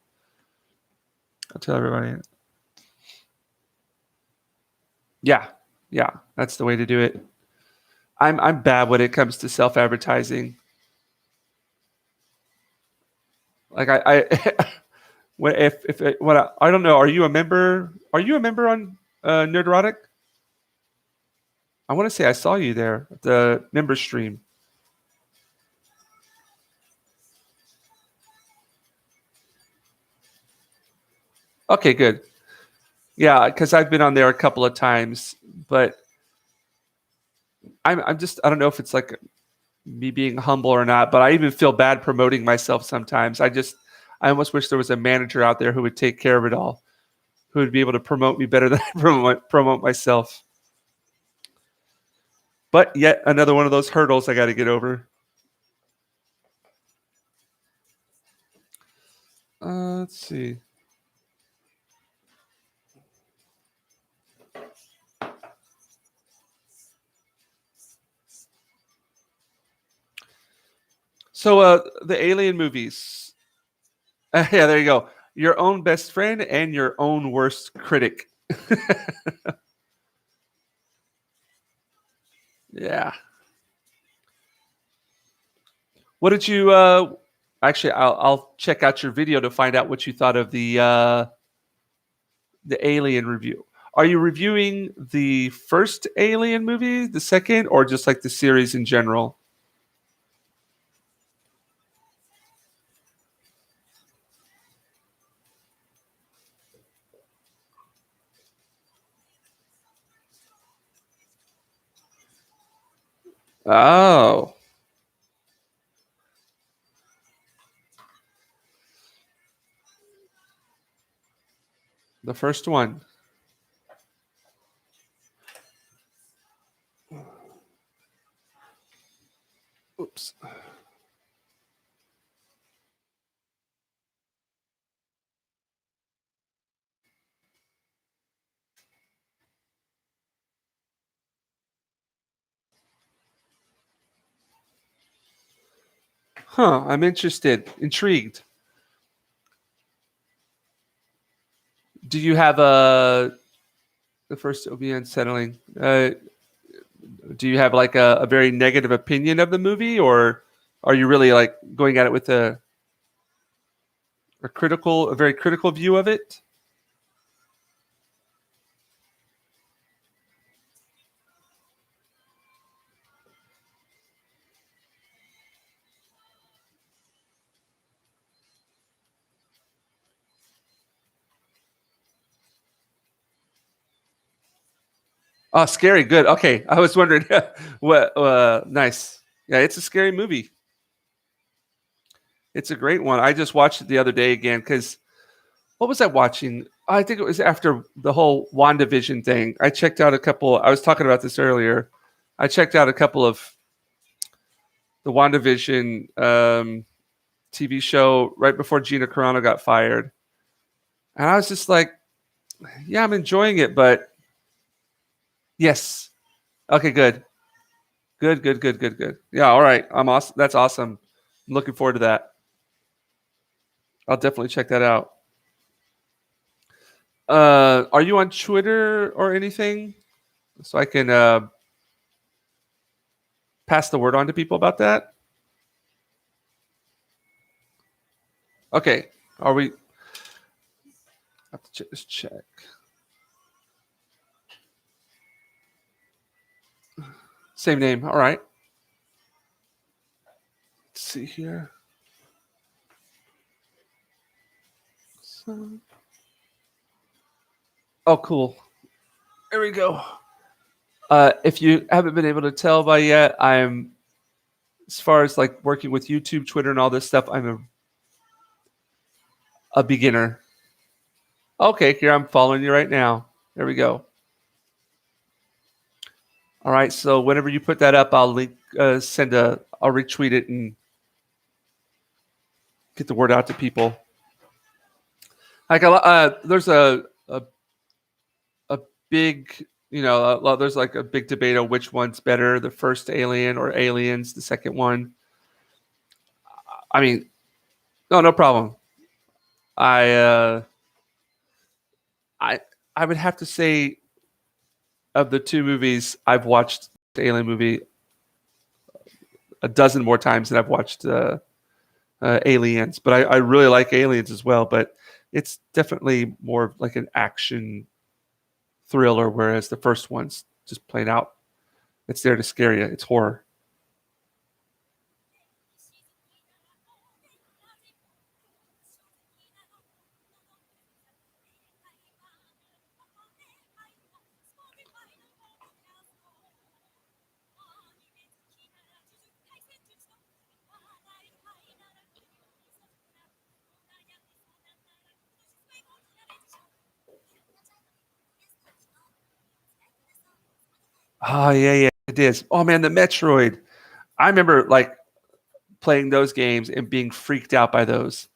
I'll tell everybody. Yeah, that's the way to do it. I'm bad when it comes to self advertising. Like I when if when I don't know. Are you a member? Are you a member on Nerderotic? I want to say I saw you there at the member stream. Okay, good. Yeah, because I've been on there a couple of times, but I'm just I don't know if it's like me being humble or not, but I even feel bad promoting myself sometimes. I almost wish there was a manager out there who would take care of it all, who would be able to promote me better than I promote myself. But yet another one of those hurdles I got to get over. Let's see. So the Alien movies. Yeah, there you go. Your own best friend and your own worst critic. Yeah. What did you? Actually, I'll check out your video to find out what you thought of the Alien review. Are you reviewing the first Alien movie, the second, or just like the series in general? Oh, The first one. Oops. Huh. I'm interested, intrigued. Do you have the first will be unsettling? Do you have like a very negative opinion of the movie, or are you really like going at it with a very critical view of it? Oh, scary. Good. Okay. I was wondering what, nice. Yeah, it's a scary movie. It's a great one. I just watched it the other day again because what was I watching? I think it was after the whole WandaVision thing. I checked out a couple. I was talking about this earlier. I checked out a couple of the WandaVision TV show right before Gina Carano got fired. And I was just like, yeah, I'm enjoying it, but yes. Okay, good. Good, good, good, good, good. Yeah, all right. I'm awesome. That's awesome. I'm looking forward to that. I'll definitely check that out. Are you on Twitter or anything? So I can pass the word on to people about that. Okay. Are we? I have to just check. Same name. All right. Let's see here. So... Oh, cool. There we go. If you haven't been able to tell by yet, I'm, as far as like working with YouTube, Twitter, and all this stuff, I'm a beginner. Okay, here I'm following you right now. There we go. All right, so whenever you put that up, I'll link, I'll retweet it and get the word out to people. Like there's a big, there's like a big debate on which one's better, the first Alien or Aliens, the second one. I mean, no problem. I would have to say, of the two movies, I've watched the Alien movie a dozen more times than I've watched Aliens. But I really like Aliens as well. But it's definitely more like an action thriller, whereas the first one's just plain out. It's there to scare you. It's horror. Oh yeah, it is. Oh man, the Metroid. I remember like playing those games and being freaked out by those.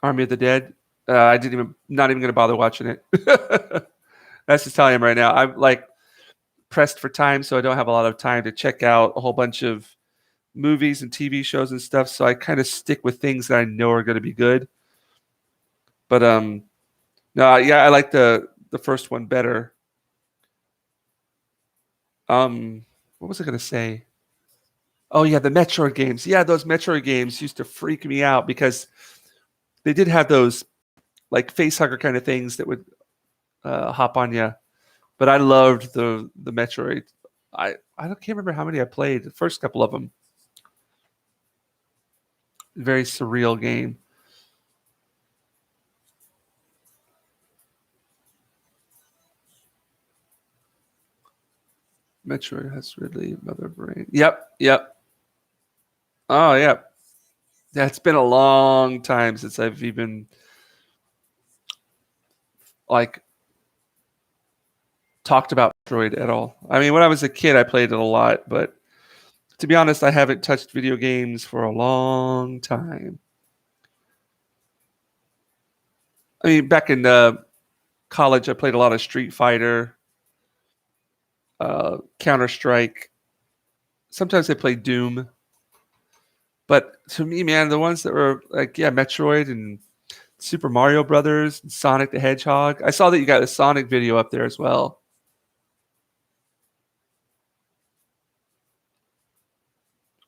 Army of the Dead. Not even going to bother watching it. That's just how I am right now. I'm like pressed for time, so I don't have a lot of time to check out a whole bunch of movies and TV shows and stuff. So I kind of stick with things that I know are going to be good. But no, yeah, I like the first one better. What was I going to say? Oh yeah, the Metroid games. Yeah, those Metroid games used to freak me out because they did have those like face hugger kind of things that would hop on you. But I loved the Metroid. Can't remember how many I played. The first couple of them. Very surreal game. Metroid has Ridley, Mother Brain. Yep. Oh yeah. Yeah, it's been a long time since I've even like talked about Metroid at all. I mean, when I was a kid, I played it a lot, but to be honest, I haven't touched video games for a long time. I mean, back in college, I played a lot of Street Fighter, Counter Strike. Sometimes I played Doom. But to me, man, the ones that were like, yeah, Metroid and Super Mario Brothers, and Sonic the Hedgehog. I saw that you got a Sonic video up there as well.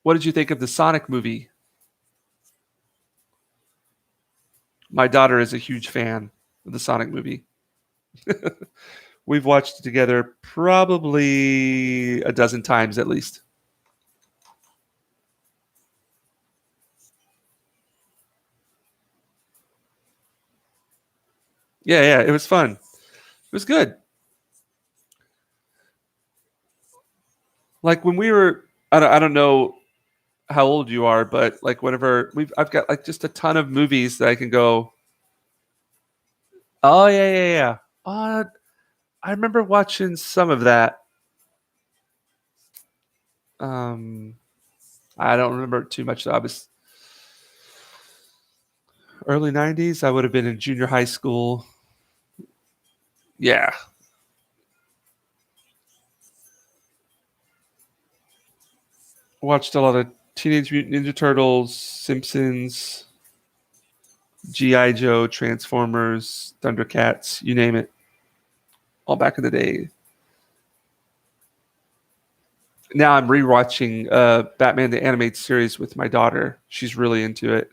What did you think of the Sonic movie? My daughter is a huge fan of the Sonic movie. We've watched it together probably a dozen times at least. Yeah, yeah, it was fun. It was good. Like when we were, I don't know how old you are, but like whenever I've got like just a ton of movies that I can go. Oh yeah, yeah, yeah. I remember watching some of that. Um, I don't remember too much. I was early '90s. I would have been in junior high school. Yeah, watched a lot of Teenage Mutant Ninja Turtles, Simpsons, GI Joe, Transformers, Thundercats, you name it, all back in the day. Now I'm rewatching Batman the Animated Series with my daughter. She's really into it.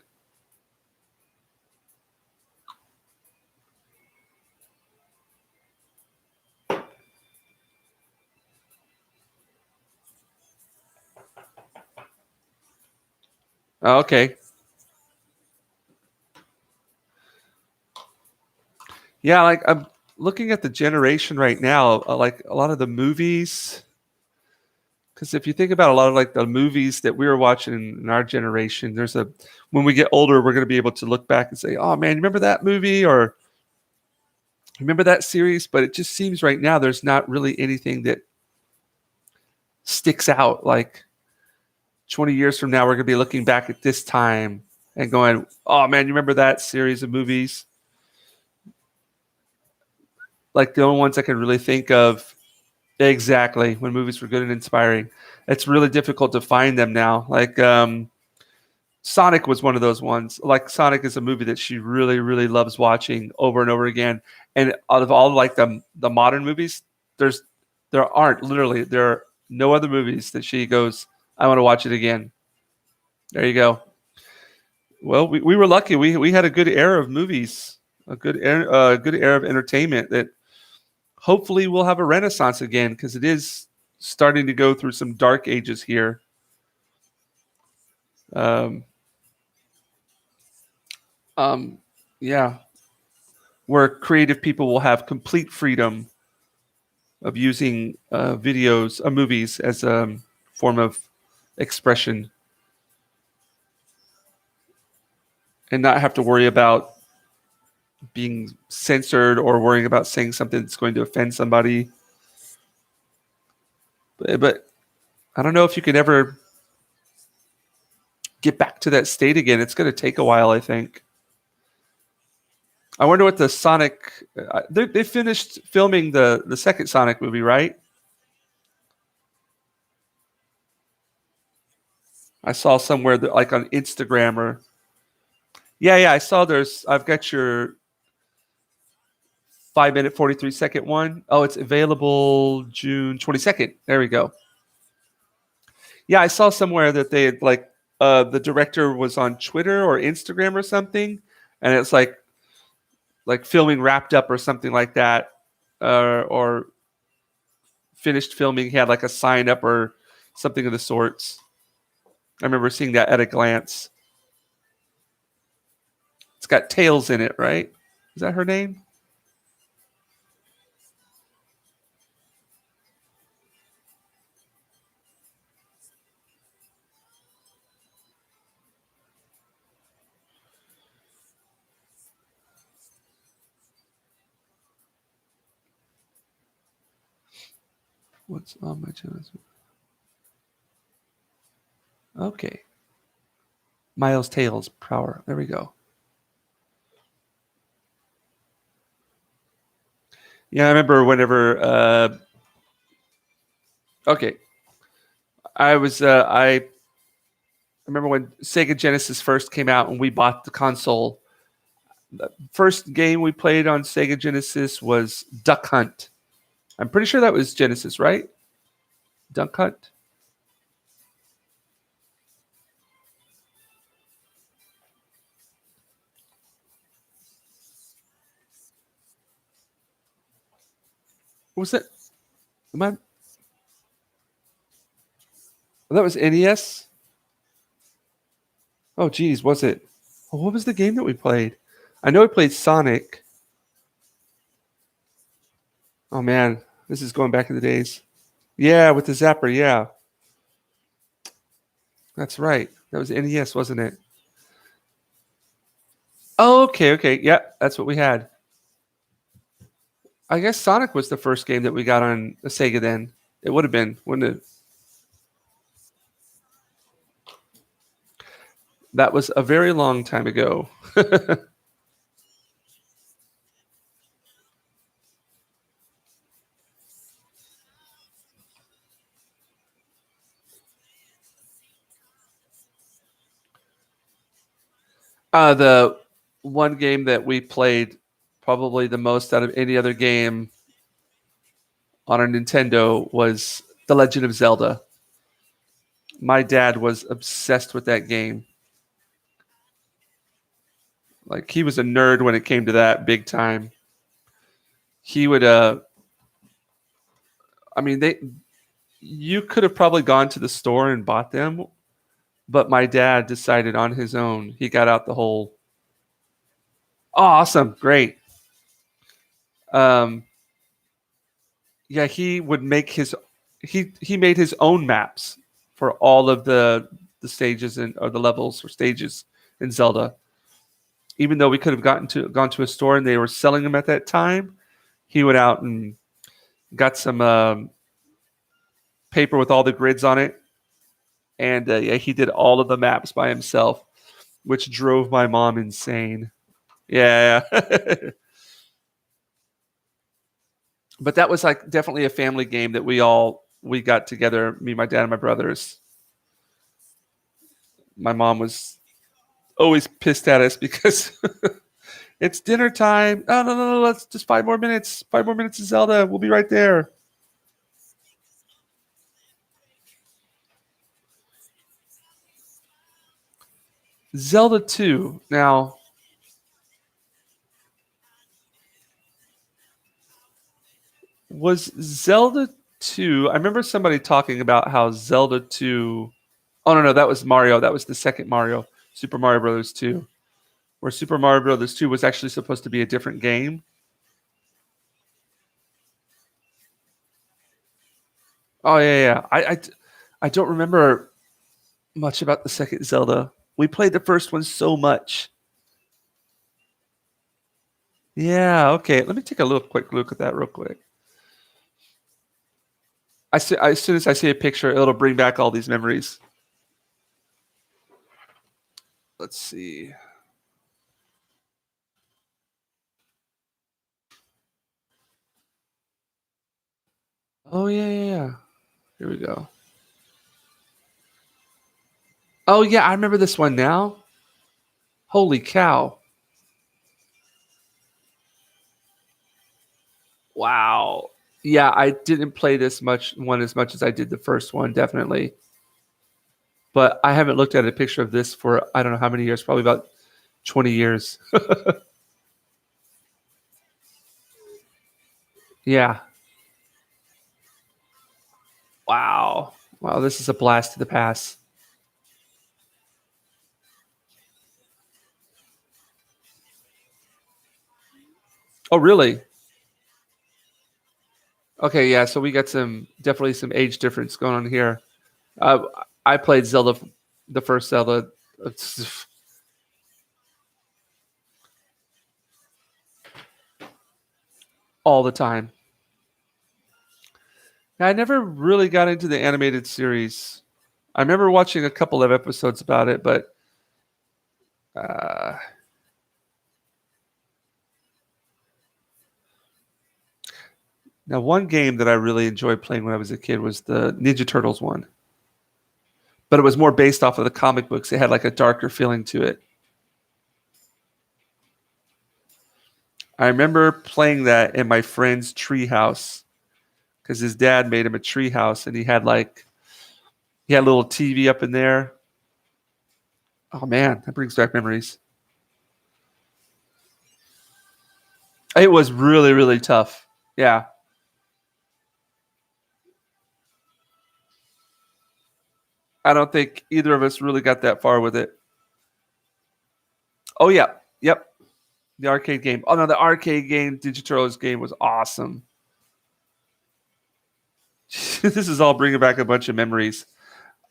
Oh, okay. Yeah, like I'm looking at the generation right now, like a lot of the movies. Because if you think about a lot of like the movies that we were watching in our generation, when we get older, we're going to be able to look back and say, "Oh man, you remember that movie?" or "Remember that series?" But it just seems right now there's not really anything that sticks out. Like 20 years from now, we're going to be looking back at this time and going, "Oh man, you remember that series of movies?" Like the only ones I can really think of exactly when movies were good and inspiring. It's really difficult to find them now. Like Sonic was one of those ones. Like Sonic is a movie that she really, really loves watching over and over again. And out of all like the modern movies, there's there are no other movies that she goes, I want to watch it again. There you go. Well, we were lucky. We had a good era of movies, a good era of entertainment that hopefully we'll have a renaissance again because it is starting to go through some dark ages here. Um, um, yeah, where creative people will have complete freedom of using movies as a form of expression and not have to worry about being censored or worrying about saying something that's going to offend somebody. But I don't know if you can ever get back to that state again. It's going to take a while, I think. I wonder what the Sonic. They finished filming the second Sonic movie, right? I saw somewhere that like on Instagram or yeah, yeah. I saw there's. I've got your 5 minute 43-second one. Oh, it's available June 22nd. There we go. Yeah, I saw somewhere that they had like the director was on Twitter or Instagram or something, and it's like filming wrapped up or something like that, or finished filming. He had like a sign up or something of the sorts. I remember seeing that at a glance. It's got Tails in it, right? Is that her name? What's on my channel? Okay. Miles Tales Prower. There we go. Yeah, I remember whenever. Okay, I remember when Sega Genesis first came out and we bought the console. The first game we played on Sega Genesis was Duck Hunt. I'm pretty sure that was Genesis, right? Duck Hunt. What was that? Am I, that was NES. Oh, geez, was it? Oh, what was the game that we played? I know we played Sonic. Oh man, this is going back in the days. Yeah, with the Zapper. Yeah, that's right. That was NES, wasn't it? Oh, okay, okay. Yeah, that's what we had. I guess Sonic was the first game that we got on the Sega then. It would have been, wouldn't it? That was a very long time ago. The one game that we played probably the most out of any other game on a Nintendo was The Legend of Zelda. My dad was obsessed with that game. Like he was a nerd when it came to that big time. He would I mean they you could have probably gone to the store and bought them, but my dad decided on his own. He got out the whole oh, awesome, great. Um yeah, he would make his he made his own maps for all of the stages and or the levels or stages in Zelda. Even though we could have gone to a store and they were selling them at that time, he went out and got some paper with all the grids on it, and yeah, he did all of the maps by himself, which drove my mom insane. Yeah, yeah. But that was like definitely a family game that we got together, me, my dad, and my brothers. My mom was always pissed at us because it's dinner time. Oh no, no, no, let's just 5 more minutes. 5 more minutes of Zelda. We'll be right there. Zelda 2. Now, was Zelda 2? I remember somebody talking about how Zelda 2. Oh no, no, that was Mario. That was the second Mario, Super Mario Brothers 2, where Super Mario Brothers 2 was actually supposed to be a different game. Oh yeah, yeah. I don't remember much about the second Zelda. We played the first one so much. Yeah, okay. Let me take a little quick look at that real quick. As soon as I see a picture, it'll bring back all these memories. Let's see. Oh yeah, yeah, yeah. Here we go. Oh yeah, I remember this one now. Holy cow! Wow. Yeah, I didn't play this one as much as I did the first one, definitely. But I haven't looked at a picture of this for I don't know how many years, probably about 20 years. Yeah. Wow. Wow, this is a blast to the past. Oh, really? Okay, yeah, so we got some definitely some age difference going on here. Uh, I played Zelda, the first Zelda, all the time. I never really got into the animated series. I remember watching a couple of episodes about it, but uh, now one game that I really enjoyed playing when I was a kid was the Ninja Turtles one, but it was more based off of the comic books. It had like a darker feeling to it. I remember playing that in my friend's tree house because his dad made him a tree house, and he had a little TV up in there. Oh man, that brings back memories. It was really, really tough. Yeah. I don't think either of us really got that far with it. Oh yeah. Yep. The arcade game. Oh no, the arcade game, Digiturtles game was awesome. This is all bringing back a bunch of memories.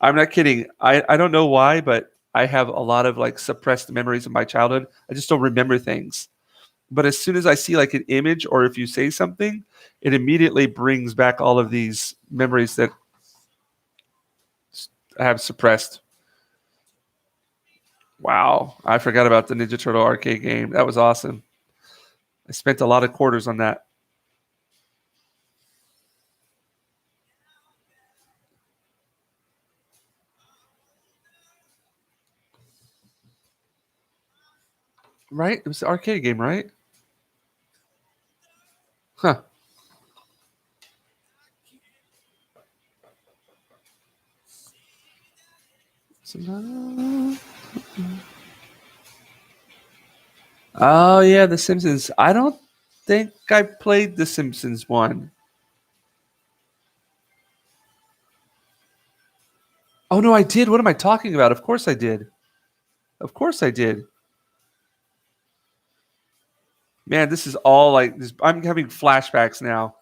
I'm not kidding. I don't know why, but I have a lot of like suppressed memories of my childhood. I just don't remember things. But as soon as I see like an image or if you say something, it immediately brings back all of these memories that I have suppressed. Wow, I forgot about the Ninja Turtle arcade game. That was awesome. I spent a lot of quarters on that. Right? It was the arcade game, right? Huh. Oh yeah, The Simpsons. I don't think I played The Simpsons one. Oh no, I did. What am I talking about? Of course I did. Of course I did. Man, this is all like this. I'm having flashbacks now.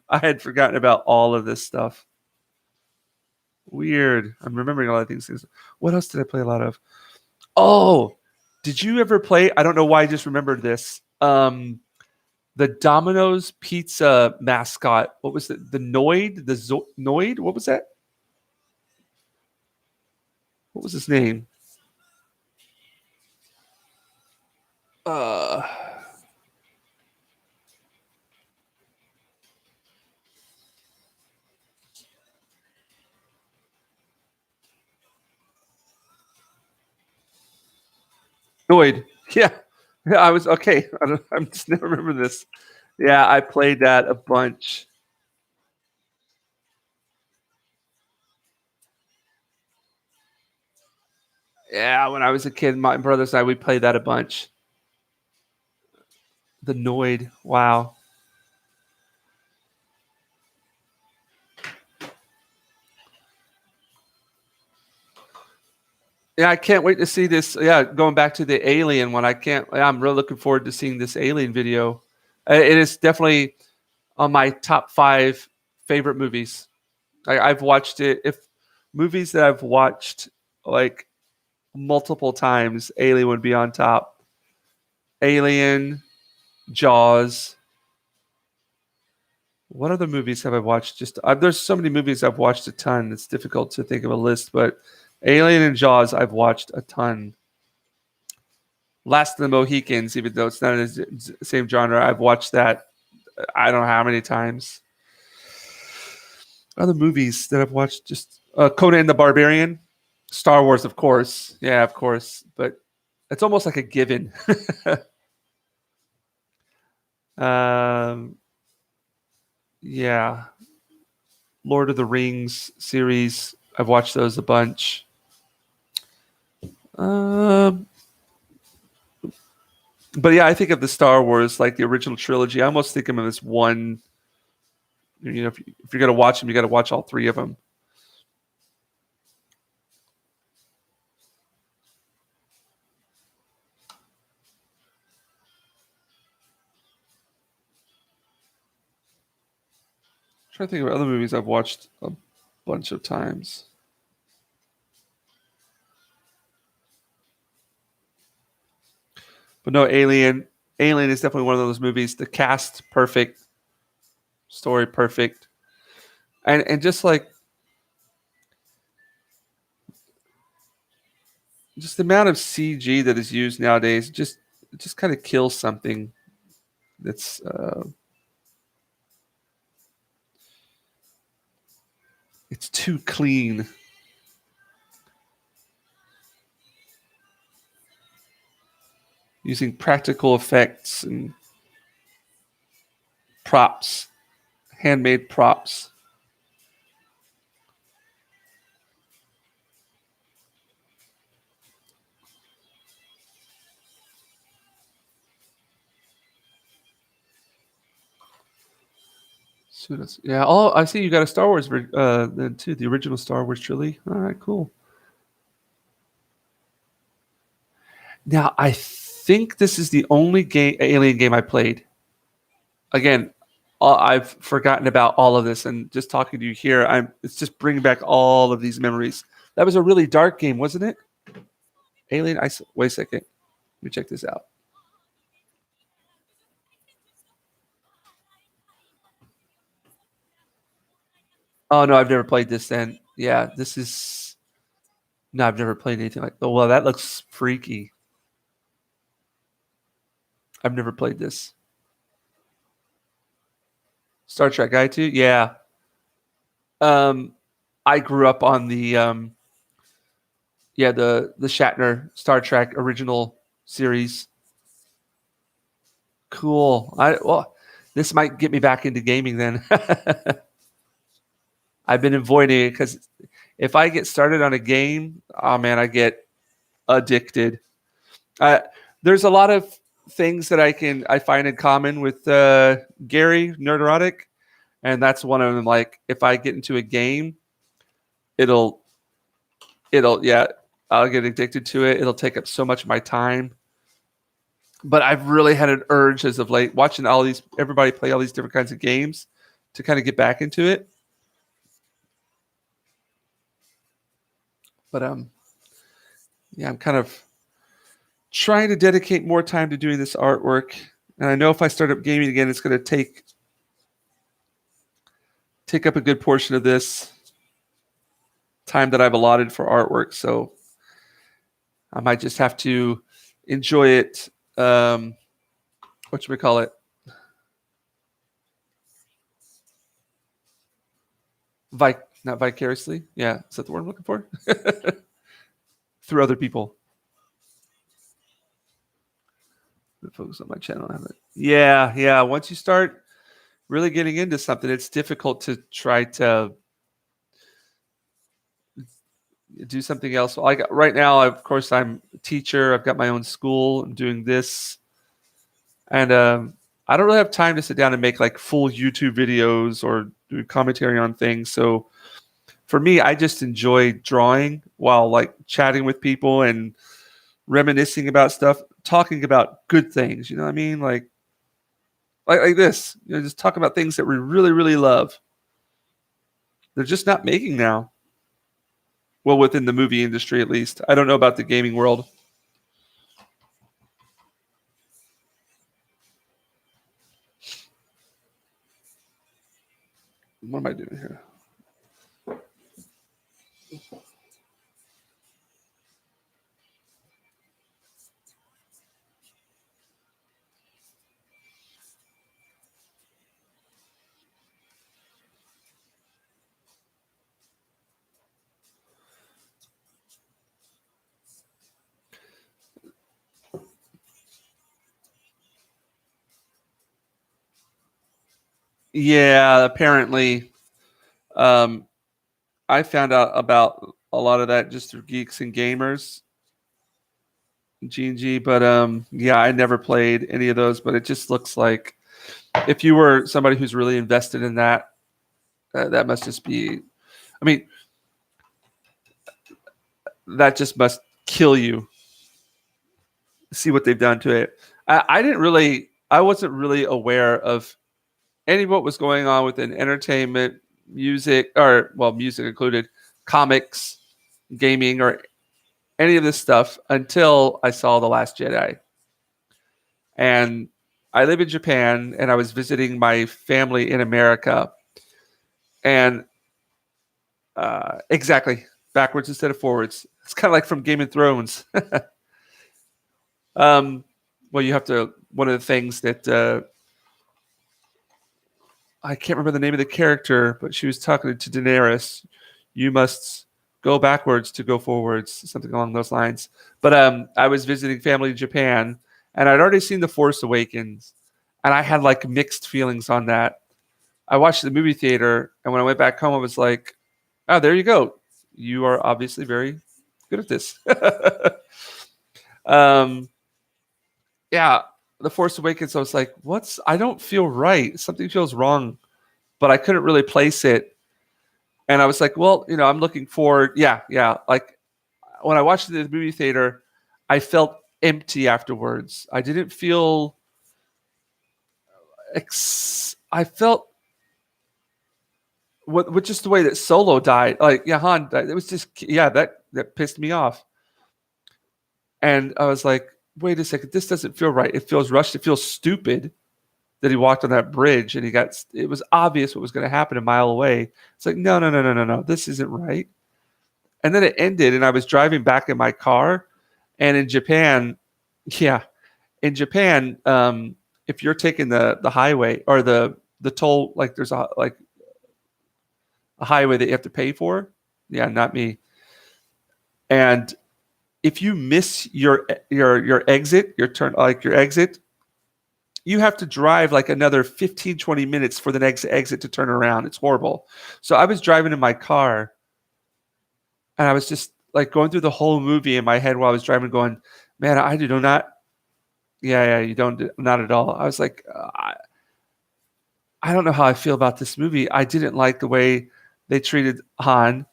I had forgotten about all of this stuff. Weird. I'm remembering a lot of things. What else did I play a lot of? Oh, did you ever play? I don't know why I just remembered this. The Domino's Pizza mascot. What was it? The Noid? Noid? What was that? What was his name? Uh, Noid. Yeah. Yeah, I was okay. I'm just never remember this. Yeah, I played that a bunch. Yeah, when I was a kid, my brothers and I we played that a bunch. The Noid. Wow. Yeah, I can't wait to see this. Yeah, going back to the Alien one, I can't. I'm really looking forward to seeing this Alien video. It is definitely on my top five favorite movies. I've watched it. If movies that I've watched like multiple times, Alien would be on top. Alien, Jaws. What other movies have I watched? Just there's so many movies I've watched a ton. It's difficult to think of a list, but Alien and Jaws I've watched a ton. Last of the Mohicans, even though it's not in the same genre, I've watched that. I don't know how many times. Other movies that I've watched, just Conan the Barbarian, Star Wars, of course. Yeah, of course, but it's almost like a given. um, yeah, Lord of the Rings series. I've watched those a bunch. Um, but yeah, I think of the Star Wars, like the original trilogy. I almost think of them as one. You know, if you're gonna watch them, you got to watch all three of them. I'm trying to think of other movies I've watched a bunch of times. But no, Alien. Alien is definitely one of those movies. The cast perfect, story perfect. And just like just the amount of CG that is used nowadays just kind of kills something that's it's too clean. Using practical effects and props, handmade props. Yeah. Oh, I see you got a Star Wars then too, the original Star Wars trilogy. All right, cool. Now I think this is the only Alien game I played. Again, I've forgotten about all of this, and just talking to you here, it's just bringing back all of these memories. That was a really dark game, wasn't it? Alien. Wait a second. Let me check this out. Oh no, I've never played this. Then yeah, this is no, I've never played anything like. Oh well, that looks freaky. I've never played this. Star Trek Guide 2? Yeah. Um, I grew up on the the Shatner Star Trek original series. Cool. This might get me back into gaming then. I've been avoiding it because if I get started on a game, oh man, I get addicted. Uh, there's a lot of things that I find in common with Gary Nerderotic, and that's one of them. Like if I get into a game, it'll yeah, I'll get addicted to it. It'll take up so much of my time. But I've really had an urge as of late, watching everybody play all these different kinds of games, to kind of get back into it. But yeah, I'm kind of trying to dedicate more time to doing this artwork. And I know if I start up gaming again, it's going to take up a good portion of this time that I've allotted for artwork. So I might just have to enjoy it. What should we call it? Not vicariously. Yeah, is that the word I'm looking for? Through other people. Focus on my channel. Yeah, yeah. Once you start really getting into something, it's difficult to try to do something else. Like right now, of course, I'm a teacher. I've got my own school. I'm doing this, and I don't really have time to sit down and make like full YouTube videos or do commentary on things. So for me, I just enjoy drawing while like chatting with people and reminiscing about stuff, talking about good things. You know what I mean? Like this. You know, just talk about things that we really, really love. They're just not making now. Well, within the movie industry, at least. I don't know about the gaming world. What am I doing here? Yeah, apparently. Um, I found out about a lot of that just through Geeks and Gamers, G&G. But yeah, I never played any of those. But it just looks like if you were somebody who's really invested in that, that must just be. I mean, that just must kill you. See what they've done to it. I wasn't really aware of any of what was going on within entertainment, music, or well, music included, comics, gaming, or any of this stuff until I saw The Last Jedi. And I live in Japan, and I was visiting my family in America. And Exactly. Backwards instead of forwards. It's kind of like from Game of Thrones. um, well, you have to. One of the things that I can't remember the name of the character, but she was talking to Daenerys. You must go backwards to go forwards, something along those lines. But I was visiting family in Japan, and I'd already seen The Force Awakens, and I had like mixed feelings on that. I watched the movie theater, and when I went back home, I was like, "Oh, there you go. You are obviously very good at this." um, yeah, The Force Awakens. I was like, "What's? I don't feel right. Something feels wrong," but I couldn't really place it. And I was like, "Well, I'm looking forward." Yeah, yeah. Like when I watched it in the movie theater, I felt empty afterwards. I didn't feel. I felt with just the way that Solo died, like Han died, it was just that pissed me off. And I was like, wait a second, this doesn't feel right. It feels rushed. It feels stupid that he walked on that bridge and it was obvious what was going to happen a mile away. It's like, no, no, no, no, no, no, this isn't right. And then it ended, and I was driving back in my car, and in Japan, yeah, in Japan, if you're taking the highway or the toll, like there's a highway that you have to pay for. Yeah, not me. And if you miss your exit, your turn, like your exit, you have to drive like another 15, 20 minutes for the next exit to turn around. It's horrible. So I was driving in my car, and I was just like going through the whole movie in my head while I was driving, going, man, I do not. Yeah, yeah, you don't, not at all. I was like, I don't know how I feel about this movie. I didn't like the way they treated Han.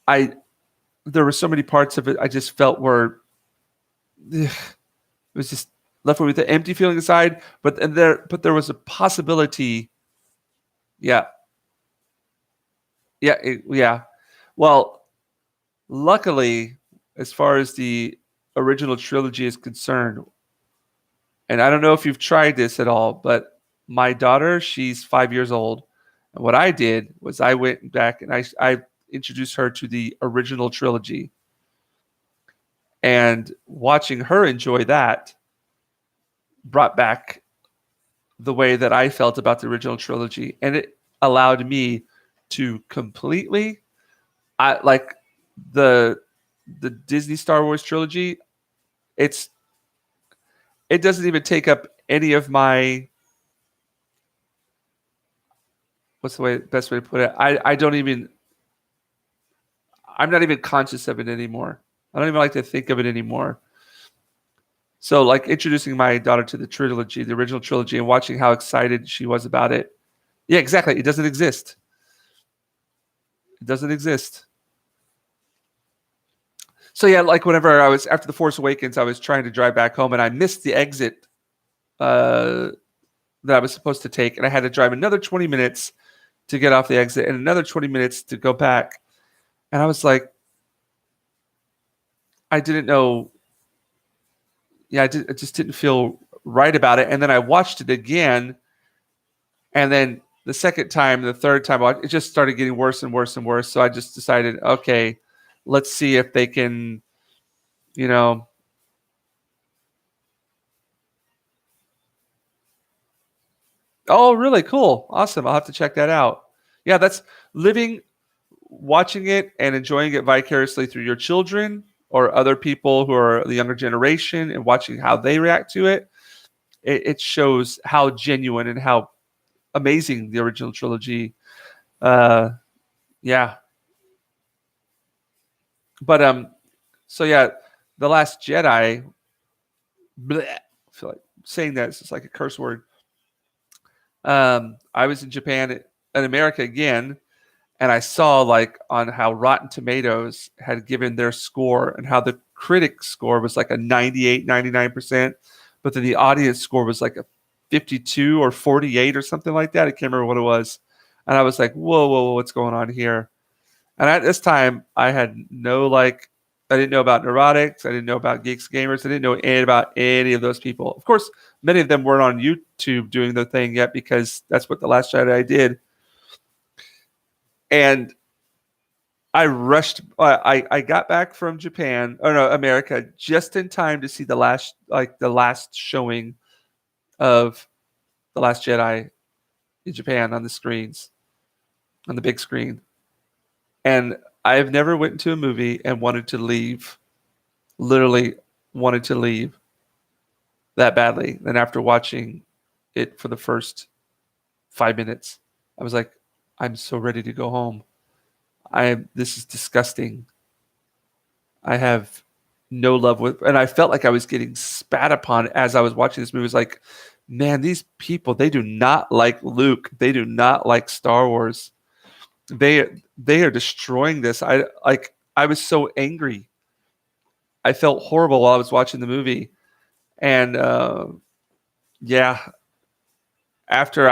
I There were so many parts of it I just felt were it was just left with the empty feeling inside. But there was a possibility. Yeah, yeah. Well, luckily, as far as the original trilogy is concerned, and I don't know if you've tried this at all, but my daughter, she's 5 years old, and what I did was I went back and I introduced her to the original trilogy, and watching her enjoy that brought back the way that I felt about the original trilogy, and it allowed me to completely, I like the the Disney Star Wars trilogy. It's it doesn't even take up any of my, what's the best way to put it? I don't even, I'm not even conscious of it anymore. I don't even like to think of it anymore. So like introducing my daughter to the trilogy, the original trilogy, and watching how excited she was about it. Yeah, exactly. It doesn't exist. It doesn't exist. So yeah, like whenever I was after the Force Awakens, I was trying to drive back home, and I missed the exit uh, that I was supposed to take, and I had to drive another 20 minutes to get off the exit, and another 20 minutes to go back. And I was like, I didn't know. Yeah, I just didn't feel right about it. And then I watched it again, and then the second time, the third time, it just started getting worse and worse and worse. So I just decided, okay, let's see if they can, you know. Oh, really cool, awesome. I'll have to check that out. Yeah, that's living, watching it and enjoying it vicariously through your children or other people who are the younger generation, and watching how they react to it. It shows how genuine and how amazing the original trilogy. Uh, yeah, but so yeah, the Last Jedi. Bleh, I feel like saying that it's just like a curse word. I was in Japan in America again, and I saw like on how Rotten Tomatoes had given their score, and how the critic score was like a 98, 99%, but then the audience score was like a 52 or 48 or something like that. I can't remember what it was. And I was like, whoa, whoa, whoa, what's going on here? And at this time, I had no like, I didn't know about neurotics. I didn't know about geeks gamers. I didn't know anything about any of those people. Of course, many of them weren't on YouTube doing their thing yet, because that's what the Last Jedi did. And I rushed. I got back from Japan, or no, America, just in time to see the last showing of the Last Jedi in Japan on the screens, on the big screen. And I've never went into a movie and wanted to leave, literally wanted to leave that badly. And after watching it for the first 5 minutes, I was like, I'm so ready to go home. This is disgusting. I have no love with, and I felt like I was getting spat upon as I was watching this movie. It was like, man, these people, they do not like Luke. They do not like Star Wars. They are destroying this. I was so angry. I felt horrible while I was watching the movie. And yeah, after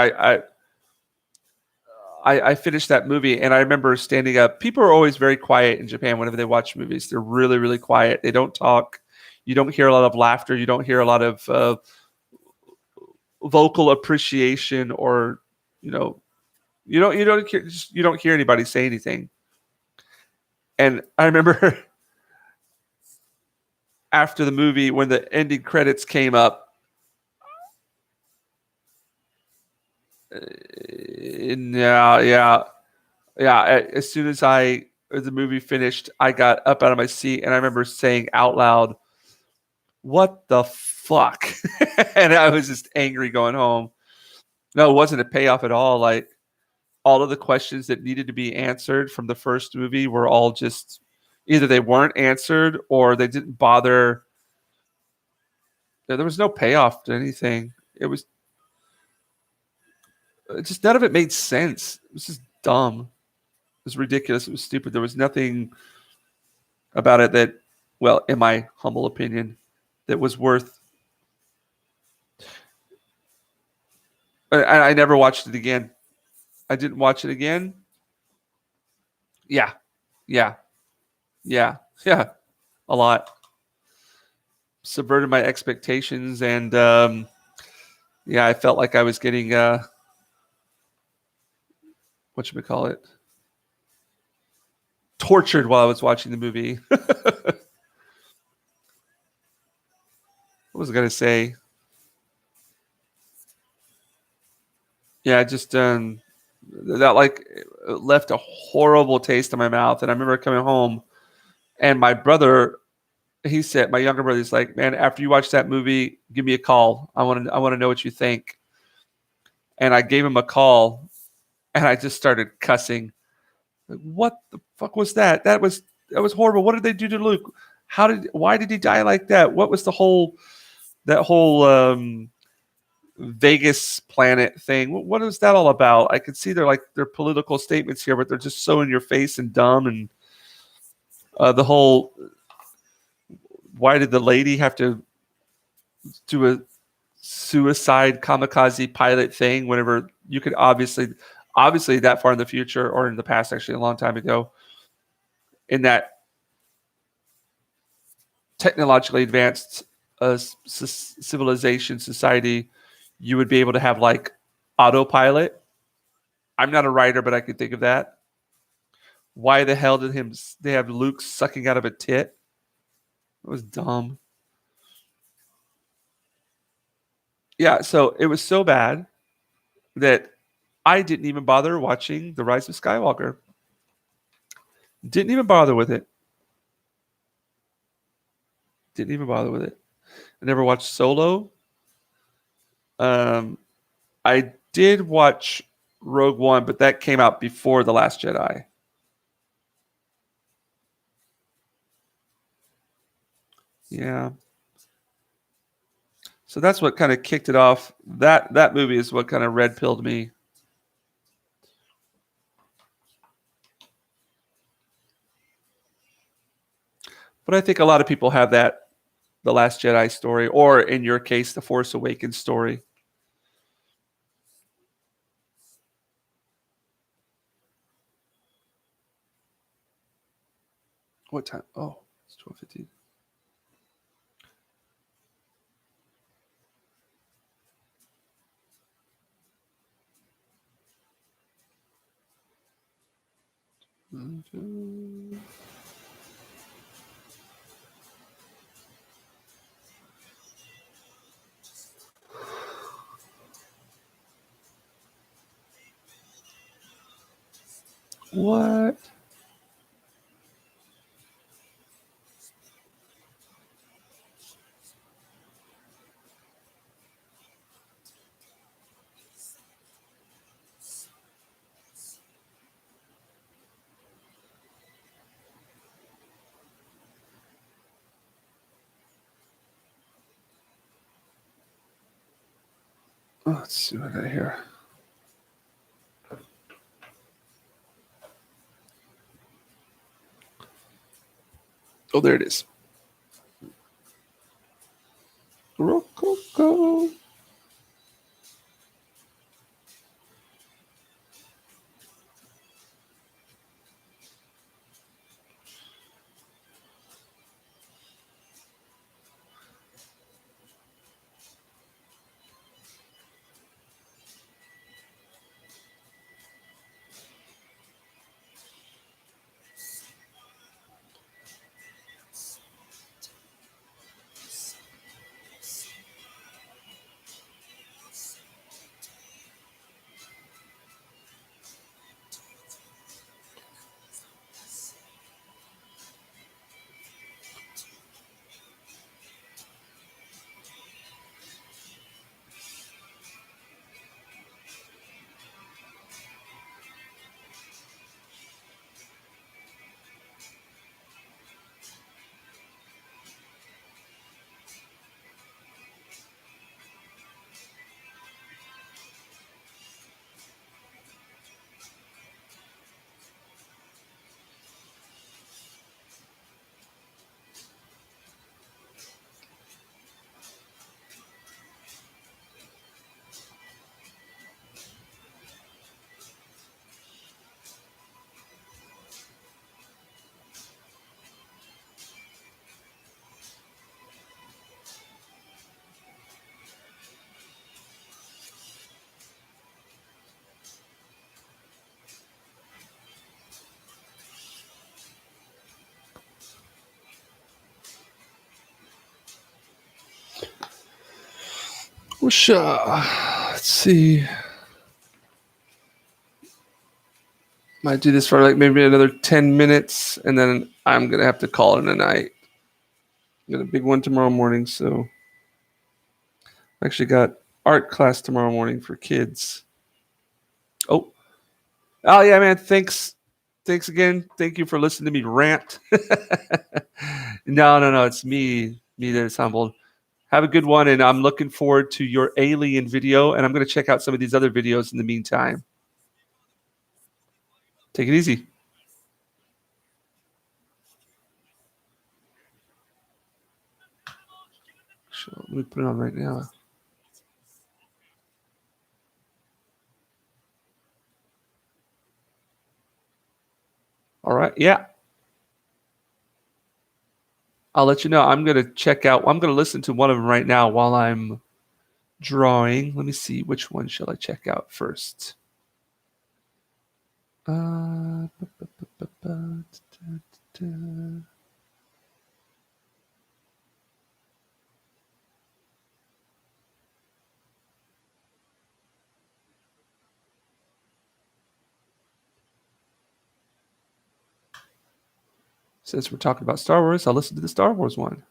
I finished that movie, and I remember standing up. People are always very quiet in Japan whenever they watch movies. They're really, really quiet. They don't talk. You don't hear a lot of laughter. You don't hear a lot of vocal appreciation, or you know, you don't hear anybody say anything. And I remember after the movie, when the ending credits came up, yeah. As soon as the movie finished, I got up out of my seat, and I remember saying out loud, "What the fuck?" And I was just angry going home. No, it wasn't a payoff at all. Like, all of the questions that needed to be answered from the first movie were all just either they weren't answered or they didn't bother. There was no payoff to anything. It was just, none of it made sense. It was just dumb. It was ridiculous. It was stupid. There was nothing about it that, well, in my humble opinion, that was worth. I never watched it again. I didn't watch it again. Yeah, yeah, yeah. A lot. Subverted my expectations, and yeah, I felt like I was getting whatchamacallit, tortured while I was watching the movie. What was I gonna say? Yeah, just that like left a horrible taste in my mouth. And I remember coming home, and my brother, he said, my younger brother, he's like, "Man, after you watch that movie, give me a call. I want to know what you think." And I gave him a call, and I just started cussing. Like, what the fuck was that? That was horrible. What did they do to Luke? Why did he die like that? What was that whole Vegas planet thing? What is that all about? I could see their political statements here, but they're just so in your face and dumb. And the whole, why did the lady have to do a suicide kamikaze pilot thing whenever you could obviously that far in the future, or in the past, actually a long time ago, in that technologically advanced civilization society, you would be able to have like autopilot. I'm not a writer, but I could think of that. Why the hell did they have Luke sucking out of a tit? It was dumb. Yeah, so it was so bad that I didn't even bother watching The Rise of Skywalker. Didn't even bother with it. Didn't even bother with it. I never watched Solo. Um, I did watch Rogue One, but that came out before The Last Jedi. Yeah. So that's what kind of kicked it off. That movie is what kind of red pilled me. But I think a lot of people have that, the Last Jedi story, or in your case, the Force Awakens story. What time? Oh, it's 12:15. What? Oh, let's see what I got here. Oh, there it is. Rococo. Let's see. Might do this for like maybe another 10 minutes, and then I'm going to have to call it a night. Got a big one tomorrow morning, so I actually got art class tomorrow morning for kids. Oh yeah, man. Thanks again. Thank you for listening to me rant. No. It's me that's humbled. Have a good one, and I'm looking forward to your alien video, and I'm going to check out some of these other videos in the meantime. Take it easy. So let me put it on right now. All right. Yeah. I'll let you know. I'm going to check out. I'm going to listen to one of them right now while I'm drawing. Let me see. Which one shall I check out first? Since we're talking about Star Wars, I'll listen to the Star Wars one.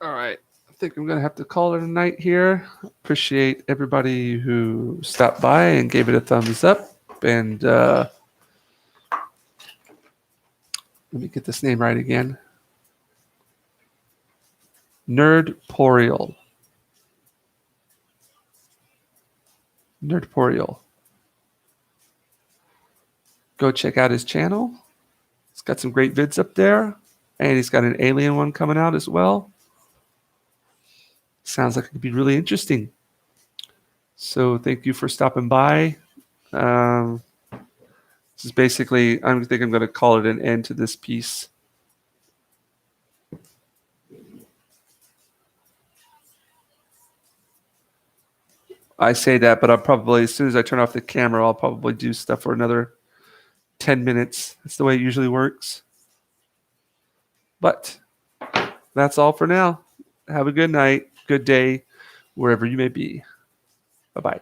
All right. I think I'm going to have to call it a night here. Appreciate everybody who stopped by and gave it a thumbs up. And let me get this name right again. Nerdporial. Nerdporial. Go check out his channel. He's got some great vids up there. And he's got an alien one coming out as well. Sounds like it could be really interesting. So thank you for stopping by. This is basically, I think I'm going to call it an end to this piece. I say that, but I'll probably, as soon as I turn off the camera, I'll probably do stuff for another 10 minutes. That's the way it usually works. But that's all for now. Have a good night, good day, wherever you may be. Bye-bye.